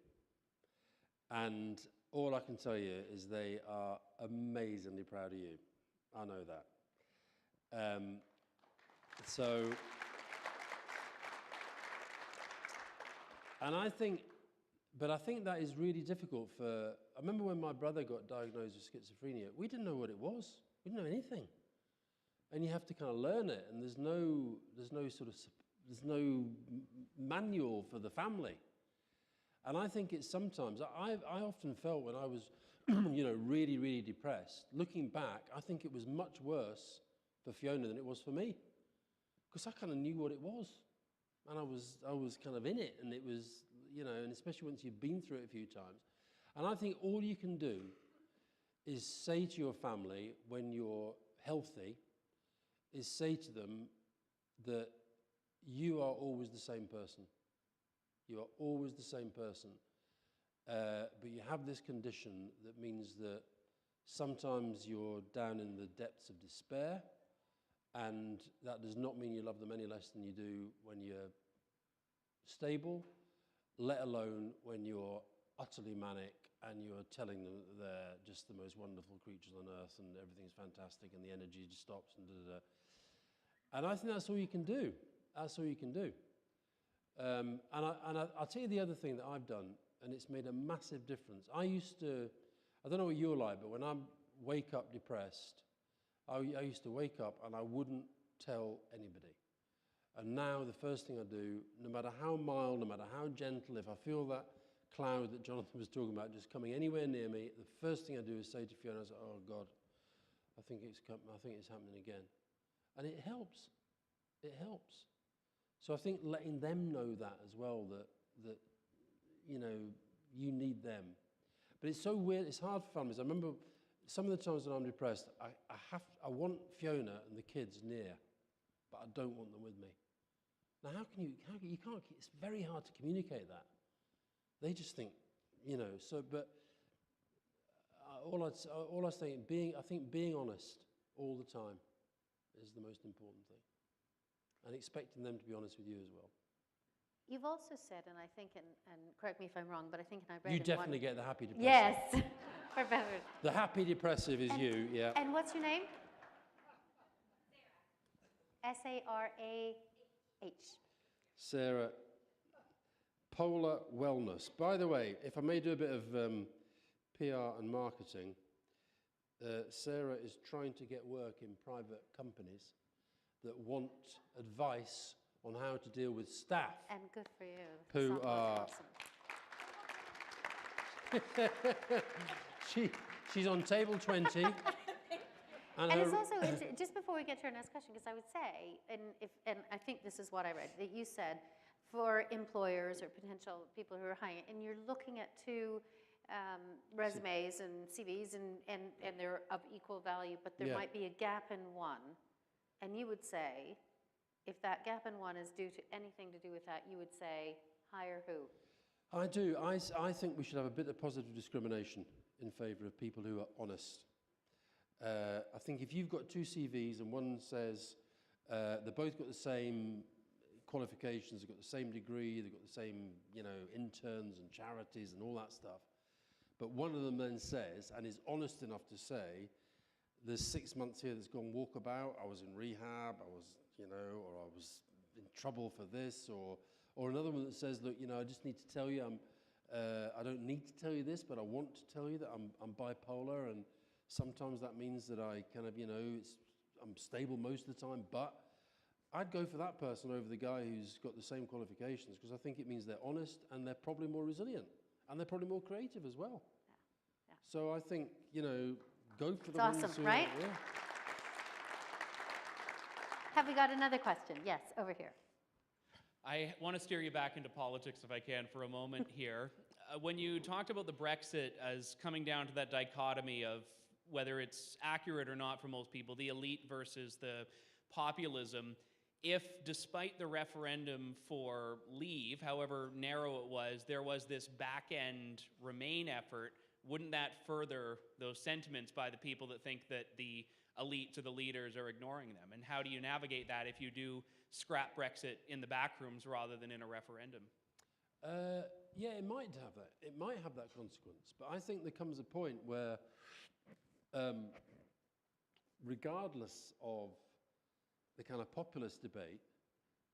B: And all I can tell you is they are amazingly proud of you. I know that. And I think that is really difficult I remember when my brother got diagnosed with schizophrenia, we didn't know what it was. We didn't know anything. And you have to kind of learn it, and there's no manual for the family. And I think it's sometimes, I often felt when I was, really, really depressed, looking back, I think it was much worse for Fiona than it was for me. Because I kind of knew what it was. And I was kind of in it, and it was, and especially once you've been through it a few times. And I think all you can do is say to your family when you're healthy, is say to them that you are always the same person. You are always the same person. But you have this condition that means that sometimes you're down in the depths of despair, and that does not mean you love them any less than you do when you're stable, let alone when you're utterly manic and you're telling them that they're just the most wonderful creatures on earth and everything's fantastic and the energy just stops and da-da-da. And I think that's all you can do. That's all you can do. And I'll tell you the other thing that I've done, and it's made a massive difference. I don't know what you're like, but when I wake up depressed, I used to wake up and I wouldn't tell anybody. And now the first thing I do, no matter how mild, no matter how gentle, if I feel that cloud that Jonathan was talking about just coming anywhere near me, the first thing I do is say to Fiona, oh God, I think it's happening again. And it helps. It helps. So I think letting them know that as well, that you need them. But it's so weird, it's hard for families. I remember some of the times when I'm depressed, I want Fiona and the kids near, but I don't want them with me. Now you can't, it's very hard to communicate that. They just think, but all I say, I think being honest all the time is the most important thing. And expecting them to be honest with you as well.
A: You've also said, and I think, and correct me if I'm wrong, but I think I read
B: You
A: in
B: definitely
A: one...
B: get the happy depressive.
A: Yes. For better.
B: The happy depressive is you, yeah.
A: And what's your name? Sarah.
B: Sarah. Polar Wellness. By the way, if I may do a bit of PR and marketing, Sarah is trying to get work in private companies that want advice on how to deal with staff.
A: And good for you.
B: Who are...
A: Awesome.
B: She's on table 20.
A: And it's also, just before we get to our next question, because I would say, and I think this is what I read, that you said, for employers or potential people who are hiring, and you're looking at two resumes and CVs, and they're of equal value, but there might be a gap in one. And you would say, if that gap in one is due to anything to do with that, you would say, hire who?
B: I do. I think we should have a bit of positive discrimination in favour of people who are honest. I think if you've got two CVs and one says they've both got the same qualifications, they've got the same degree, they've got the same, interns and charities and all that stuff, But one of them then says, and is honest enough to say, there's 6 months here that's gone walkabout, I was in rehab, I was, or I was in trouble for this, or another one that says, look, I just need to tell you, I don't need to tell you this, but I want to tell you that I'm bipolar, and sometimes that means that I kind of, I'm stable most of the time, but I'd go for that person over the guy who's got the same qualifications, because I think it means they're honest and they're probably more resilient and they're probably more creative as well.
A: Yeah.
B: So I think, go for the
A: It's
B: ones
A: awesome,
B: who
A: right?
B: Yeah.
A: Have we got another question? Yes, over here.
F: I want to steer you back into politics if I can for a moment here. When you talked about the Brexit as coming down to that dichotomy of whether it's accurate or not for most people, the elite versus the populism, if despite the referendum for leave, however narrow it was, there was this back-end Remain effort, wouldn't that further those sentiments by the people that think that the elites or the leaders are ignoring them? And how do you navigate that if you do scrap Brexit in the back rooms rather than in a referendum?
B: Yeah, it might have that. It might have that consequence. But I think there comes a point where, regardless of the kind of populist debate,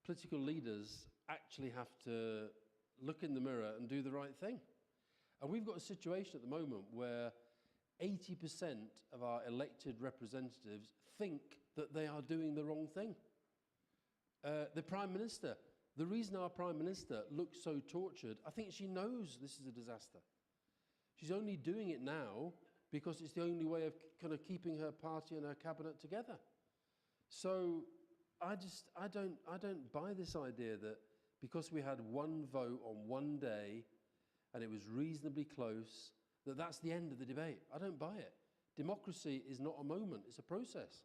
B: political leaders actually have to look in the mirror and do the right thing. And we've got a situation at the moment where 80% of our elected representatives think that they are doing the wrong thing. The Prime Minister, the reason our Prime Minister looks so tortured, I think she knows this is a disaster. She's only doing it now because it's the only way of kind of keeping her party and her cabinet together. So I don't buy this idea that because we had one vote on one day and it was reasonably close, that that's the end of the debate. I don't buy it. Democracy is not a moment, it's a process.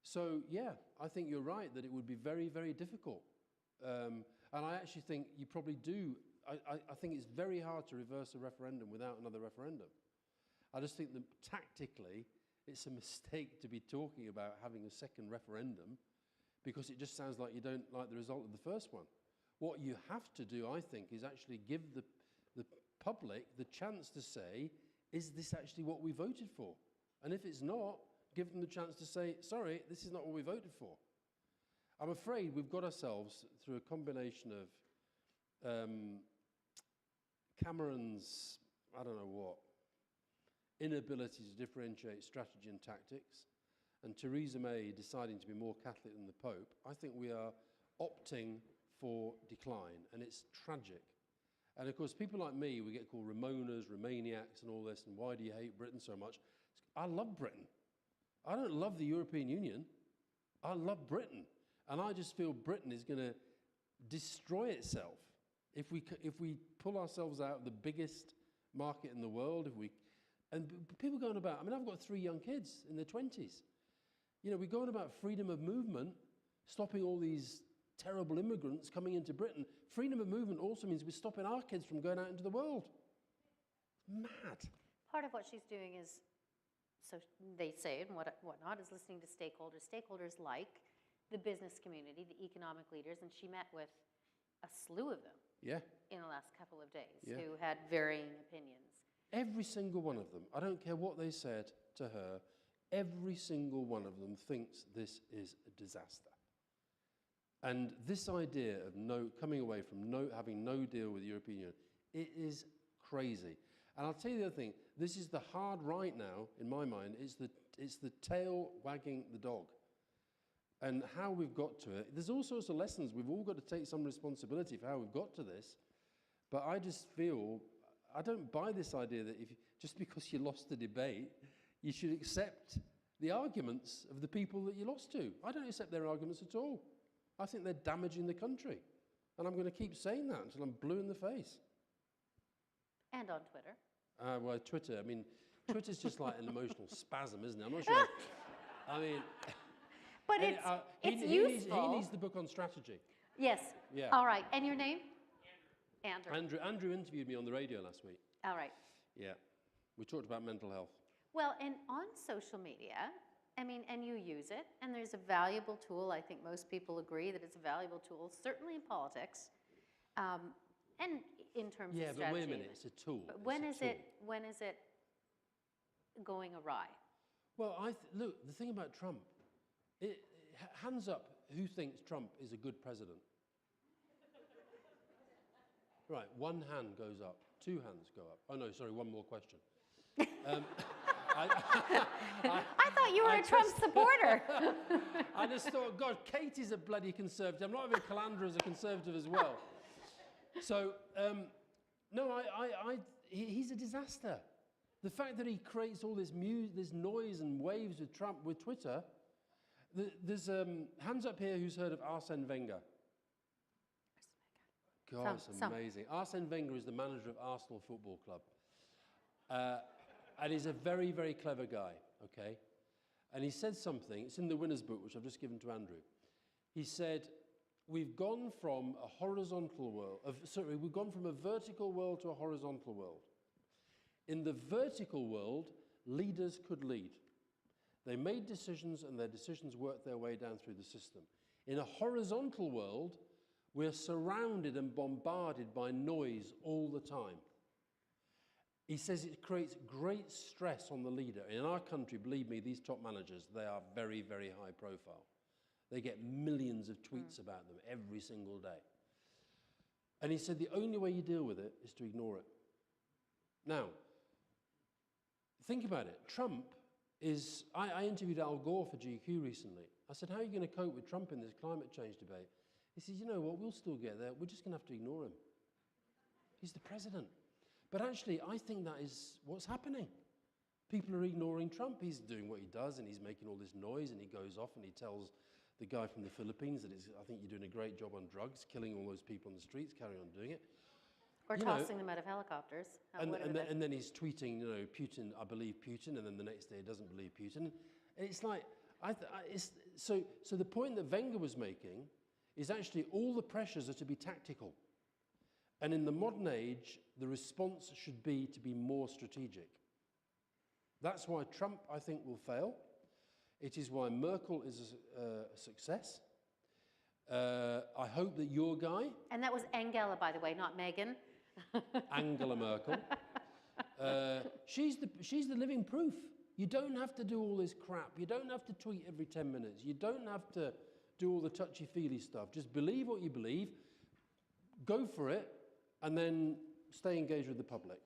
B: So yeah, I think you're right that it would be very, very difficult. And I actually think you probably do. I think it's very hard to reverse a referendum without another referendum. I just think that tactically, it's a mistake to be talking about having a second referendum because it just sounds like you don't like the result of the first one. What you have to do, I think, is actually give the public the chance to say, is this actually what we voted for? And if it's not, give them the chance to say, sorry, this is not what we voted for. I'm afraid we've got ourselves through a combination of Cameron's, I don't know what, inability to differentiate strategy and tactics, and Theresa May deciding to be more Catholic than the Pope. I think we are opting for decline, and it's tragic. And of course, people like me, we get called Ramonas, Romaniacs, and all this, and why do you hate Britain so much? I love Britain. I don't love the European Union. I love Britain. And I just feel Britain is going to destroy itself if we pull ourselves out of the biggest market in the world. And people going about, I mean, I've got 3 young kids in their 20s. We're going about freedom of movement, stopping all these terrible immigrants coming into Britain. Freedom of movement also means we're stopping our kids from going out into the world. Mad.
A: Part of what she's doing is, so they say and whatnot, is listening to stakeholders. Stakeholders like the business community, the economic leaders, and she met with a slew of them in the last couple of days who had varying opinions.
B: Every single one of them, I don't care what they said to her, every single one of them thinks this is a disaster. And this idea of coming away from having no deal with the European Union, it is crazy. And I'll tell you the other thing, this is the hard right now, in my mind, it's the tail wagging the dog. And how we've got to it, there's all sorts of lessons. We've all got to take some responsibility for how we've got to this. But I just feel, I don't buy this idea that just because you lost the debate, you should accept the arguments of the people that you lost to. I don't accept their arguments at all. I think they're damaging the country. And I'm going to keep saying that until I'm blue in the face.
A: And on Twitter.
B: Well, Twitter, I mean, Twitter's just like an emotional spasm, isn't it? I'm not sure. I mean...
A: But it's useful.
B: He needs the book on strategy.
A: Yes.
B: Yeah.
A: All right. And your name? Andrew.
B: Andrew interviewed me on the radio last week.
A: All right.
B: Yeah. We talked about mental health.
A: Well, and on social media, I mean, and you use it, and there's a valuable tool. I think most people agree that it's a valuable tool, certainly in politics. And in terms
B: Yeah,
A: of
B: but
A: strategy.
B: wait a minute, it's a tool.
A: But
B: It's
A: when
B: a
A: is
B: tool.
A: it going awry?
B: Well, look, the thing about Trump, hands up who thinks Trump is a good president. Right, one hand goes up, two hands go up. Oh no, sorry, one more question.
A: I thought you were a Trump supporter.
B: I just thought, God, Katie's a bloody conservative. I'm not even Calandra as a conservative as well. So, no, he's a disaster. The fact that he creates all this noise and waves with Trump, with Twitter. There's hands up here who's heard of Arsene Wenger. God, it's amazing. Arsene Wenger is the manager of Arsenal Football Club. And he's a very, very clever guy, okay? And he said something, it's in the winner's book, which I've just given to Andrew. He said, we've gone from a horizontal world, we've gone from a vertical world to a horizontal world. In the vertical world, leaders could lead. They made decisions and their decisions worked their way down through the system. In a horizontal world, we're surrounded and bombarded by noise all the time. He says it creates great stress on the leader. In our country, believe me, these top managers, they are very, very high profile. They get millions of tweets about them every single day. And he said the only way you deal with it is to ignore it. Now, think about it. Trump is, I interviewed Al Gore for GQ recently. I said, how are you going to cope with Trump in this climate change debate? He says, you know what, we'll still get there. We're just going to have to ignore him. He's the president. But actually, I think that is what's happening. People are ignoring Trump. He's doing what he does, and he's making all this noise, and he goes off and he tells the guy from the Philippines that I think you're doing a great job on drugs, killing all those people on the streets, carry on doing it.
A: Or tossing them out of helicopters.
B: And then he's tweeting, you know, Putin, I believe Putin, and then the next day he doesn't believe Putin. And it's like, so the point that Wenger was making is actually all the pressures are to be tactical. And in the modern age, the response should be to be more strategic. That's why Trump, I think, will fail. It is why Merkel is a success. I hope that your guy...
A: And that was Angela, by the way, not Meghan.
B: Angela Merkel. She's the living proof. You don't have to do all this crap. You don't have to tweet every 10 minutes. You don't have to do all the touchy-feely stuff. Just believe what you believe, go for it, and then stay engaged with the public.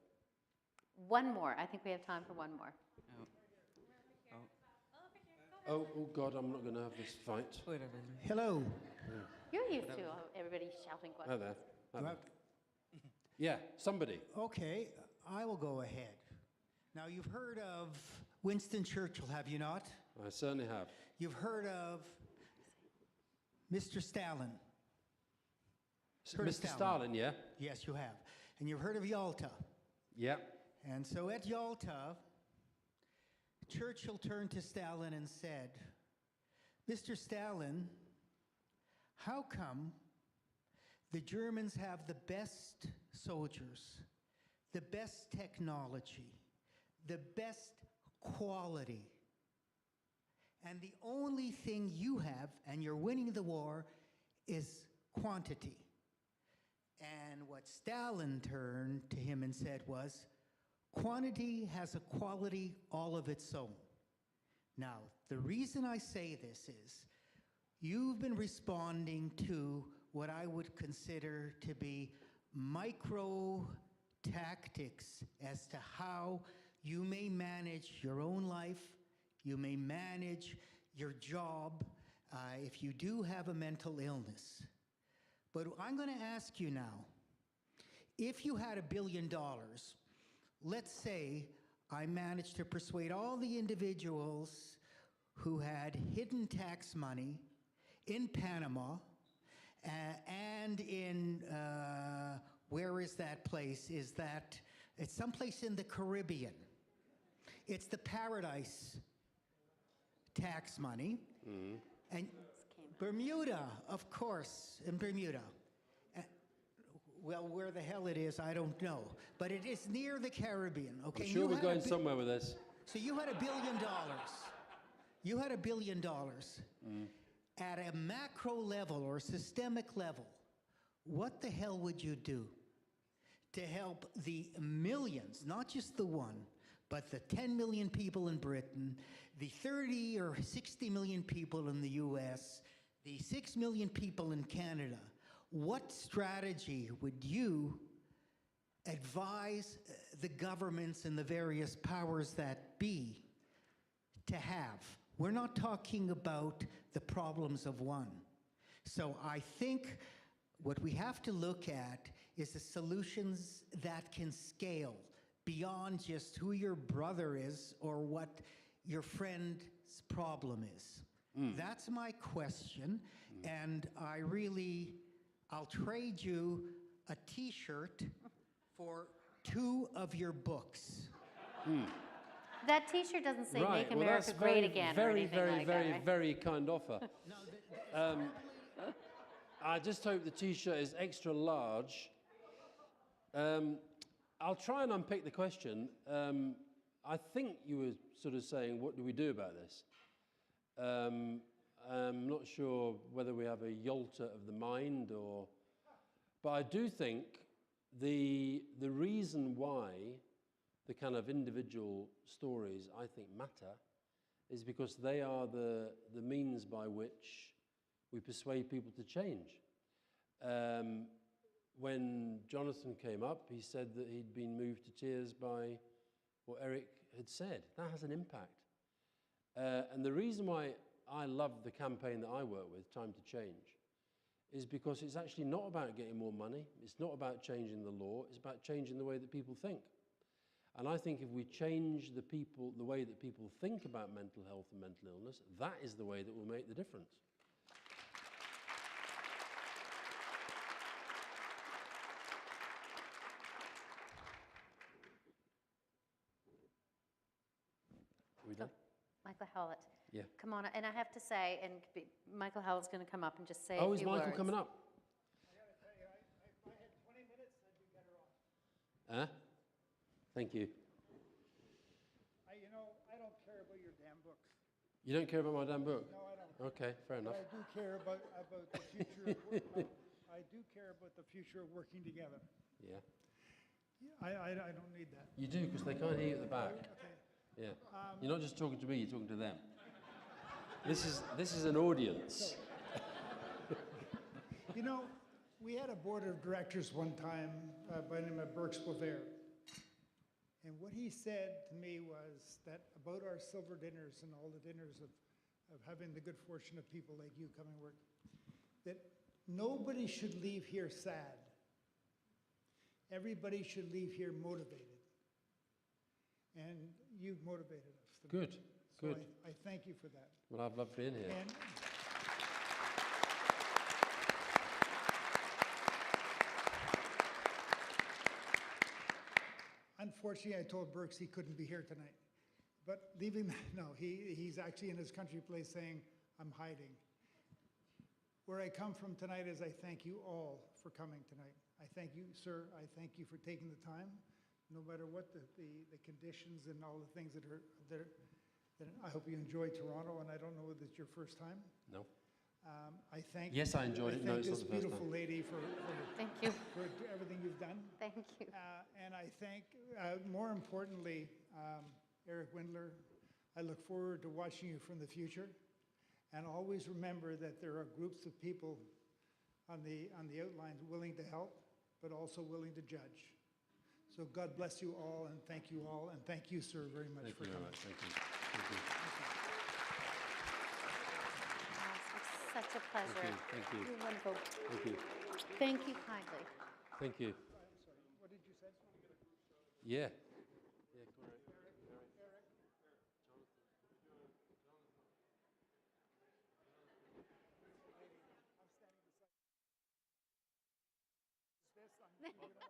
A: One more. I think we have time for one more.
B: Oh God, I'm not going to have this fight.
G: Hello.
A: You're used to everybody shouting
B: Hi
A: questions.
B: there. Hi there. Yeah, somebody.
G: Okay, I will go ahead. Now, you've heard of Winston Churchill, have you not?
B: I certainly have.
G: You've heard of Mr. Stalin. Heard of
B: Mr. Stalin, yeah?
G: Yes, you have. And you've heard of Yalta.
B: Yeah.
G: And so at Yalta, Churchill turned to Stalin and said, Mr. Stalin, how come the Germans have the best soldiers, the best technology, the best quality, and the only thing you have, and you're winning the war, is quantity? And what Stalin turned to him and said was, quantity has a quality all of its own. Now, the reason I say this is, you've been responding to what I would consider to be micro tactics as to how you may manage your own life, you may manage your job, if you do have a mental illness. But I'm going to ask you now, if you had $1 billion, let's say I managed to persuade all the individuals who had hidden tax money in Panama and in, where is that place? It's someplace in the Caribbean. It's the paradise tax money. Mm-hmm. And Bermuda, of course, in Bermuda. Well, where the hell it is, I don't know. But it is near the Caribbean, okay?
B: I'm sure we're going somewhere with this.
G: So you had $1 billion. You had $1 billion. At a macro level or systemic level, what the hell would you do? to help the millions, not just the one, but the 10 million people in Britain, the 30 or 60 million people in the US, the 6 million people in Canada, what strategy would you advise the governments and the various powers that be to have? We're not talking about the problems of one. So I think what we have to look at is the solutions that can scale beyond just who your brother is or what your friend's problem is. That's my question, and I'll trade you a T-shirt for 2 of your books.
A: That T-shirt doesn't say
B: Right,
A: "Make
B: well,
A: America
B: that's
A: Great Again" or
B: very,
A: anything
B: very,
A: like
B: very,
A: that, right?
B: very kind offer. I just hope the T-shirt is extra large. I'll try and unpick the question. I think you were sort of saying, what do we do about this? I'm not sure whether we have a Yalta of the mind but I do think the reason why the kind of individual stories I think matter is because they are the means by which we persuade people to change. When Jonathan came up, he said that he'd been moved to tears by what Eric had said. That has an impact. And the reason why I love the campaign that I work with, Time to Change, is because it's actually not about getting more money. It's not about changing the law. It's about changing the way that people think. And I think if we change the way that people think about mental health and mental illness, that is the way that will make the difference. Are we done?
A: Michael Howlett.
B: Yeah.
A: Come on, and I have to say, Michael Howlett's going to come up and just say a
B: Oh, is
A: few
B: Michael
A: words.
B: coming up?
G: I gotta tell you, if I had 20 minutes, I'd be better off.
B: Thank you.
G: I don't care about your damn books.
B: You don't care about my damn book?
G: No, I don't.
B: Okay, fair enough.
G: But I do care about the future. I do care about the future of working together.
B: Yeah.
G: I don't need that.
B: You do, because they can't hear you at the back.
G: Okay.
B: Yeah. You're not just talking to me, you're talking to them. This is an audience.
G: We had a board of directors one time by the name of Burke Blair. And what he said to me was that about our silver dinners and all the dinners of having the good fortune of people like you coming to work, that nobody should leave here sad. Everybody should leave here motivated. And you've motivated us.
B: Good,
G: So
B: good.
G: I thank you for that.
B: Well, I've loved being here.
G: And unfortunately, I told Burks he couldn't be here tonight. But leaving that, no, he's actually in his country place saying, I'm hiding. Where I come from tonight is I thank you all for coming tonight. I thank you, sir. I thank you for taking the time, no matter what the conditions and all the things that I hope you enjoy Toronto, and I don't know if it's your first time.
B: No.
G: I thank
B: Yes, I enjoyed it. No,
G: thank
B: it's
G: this
B: not the first
G: beautiful
B: time.
G: lady for
A: Thank you.
G: everything you've done.
A: Thank you.
G: And I thank, more importantly, Eric Windler. I look forward to watching you from the future. And always remember that there are groups of people on the outlines willing to help, but also willing to judge. So God bless you all, and thank you all, and thank you, sir, very much
B: Thank
G: for
B: you very
G: coming.
B: much. Thank you. Thank you.
A: It's such a pleasure.
B: Thank you.
A: You're wonderful.
B: Thank you.
A: Thank you kindly.
B: Thank you.
G: What did you say?
B: Yeah.
G: I'm standing beside this.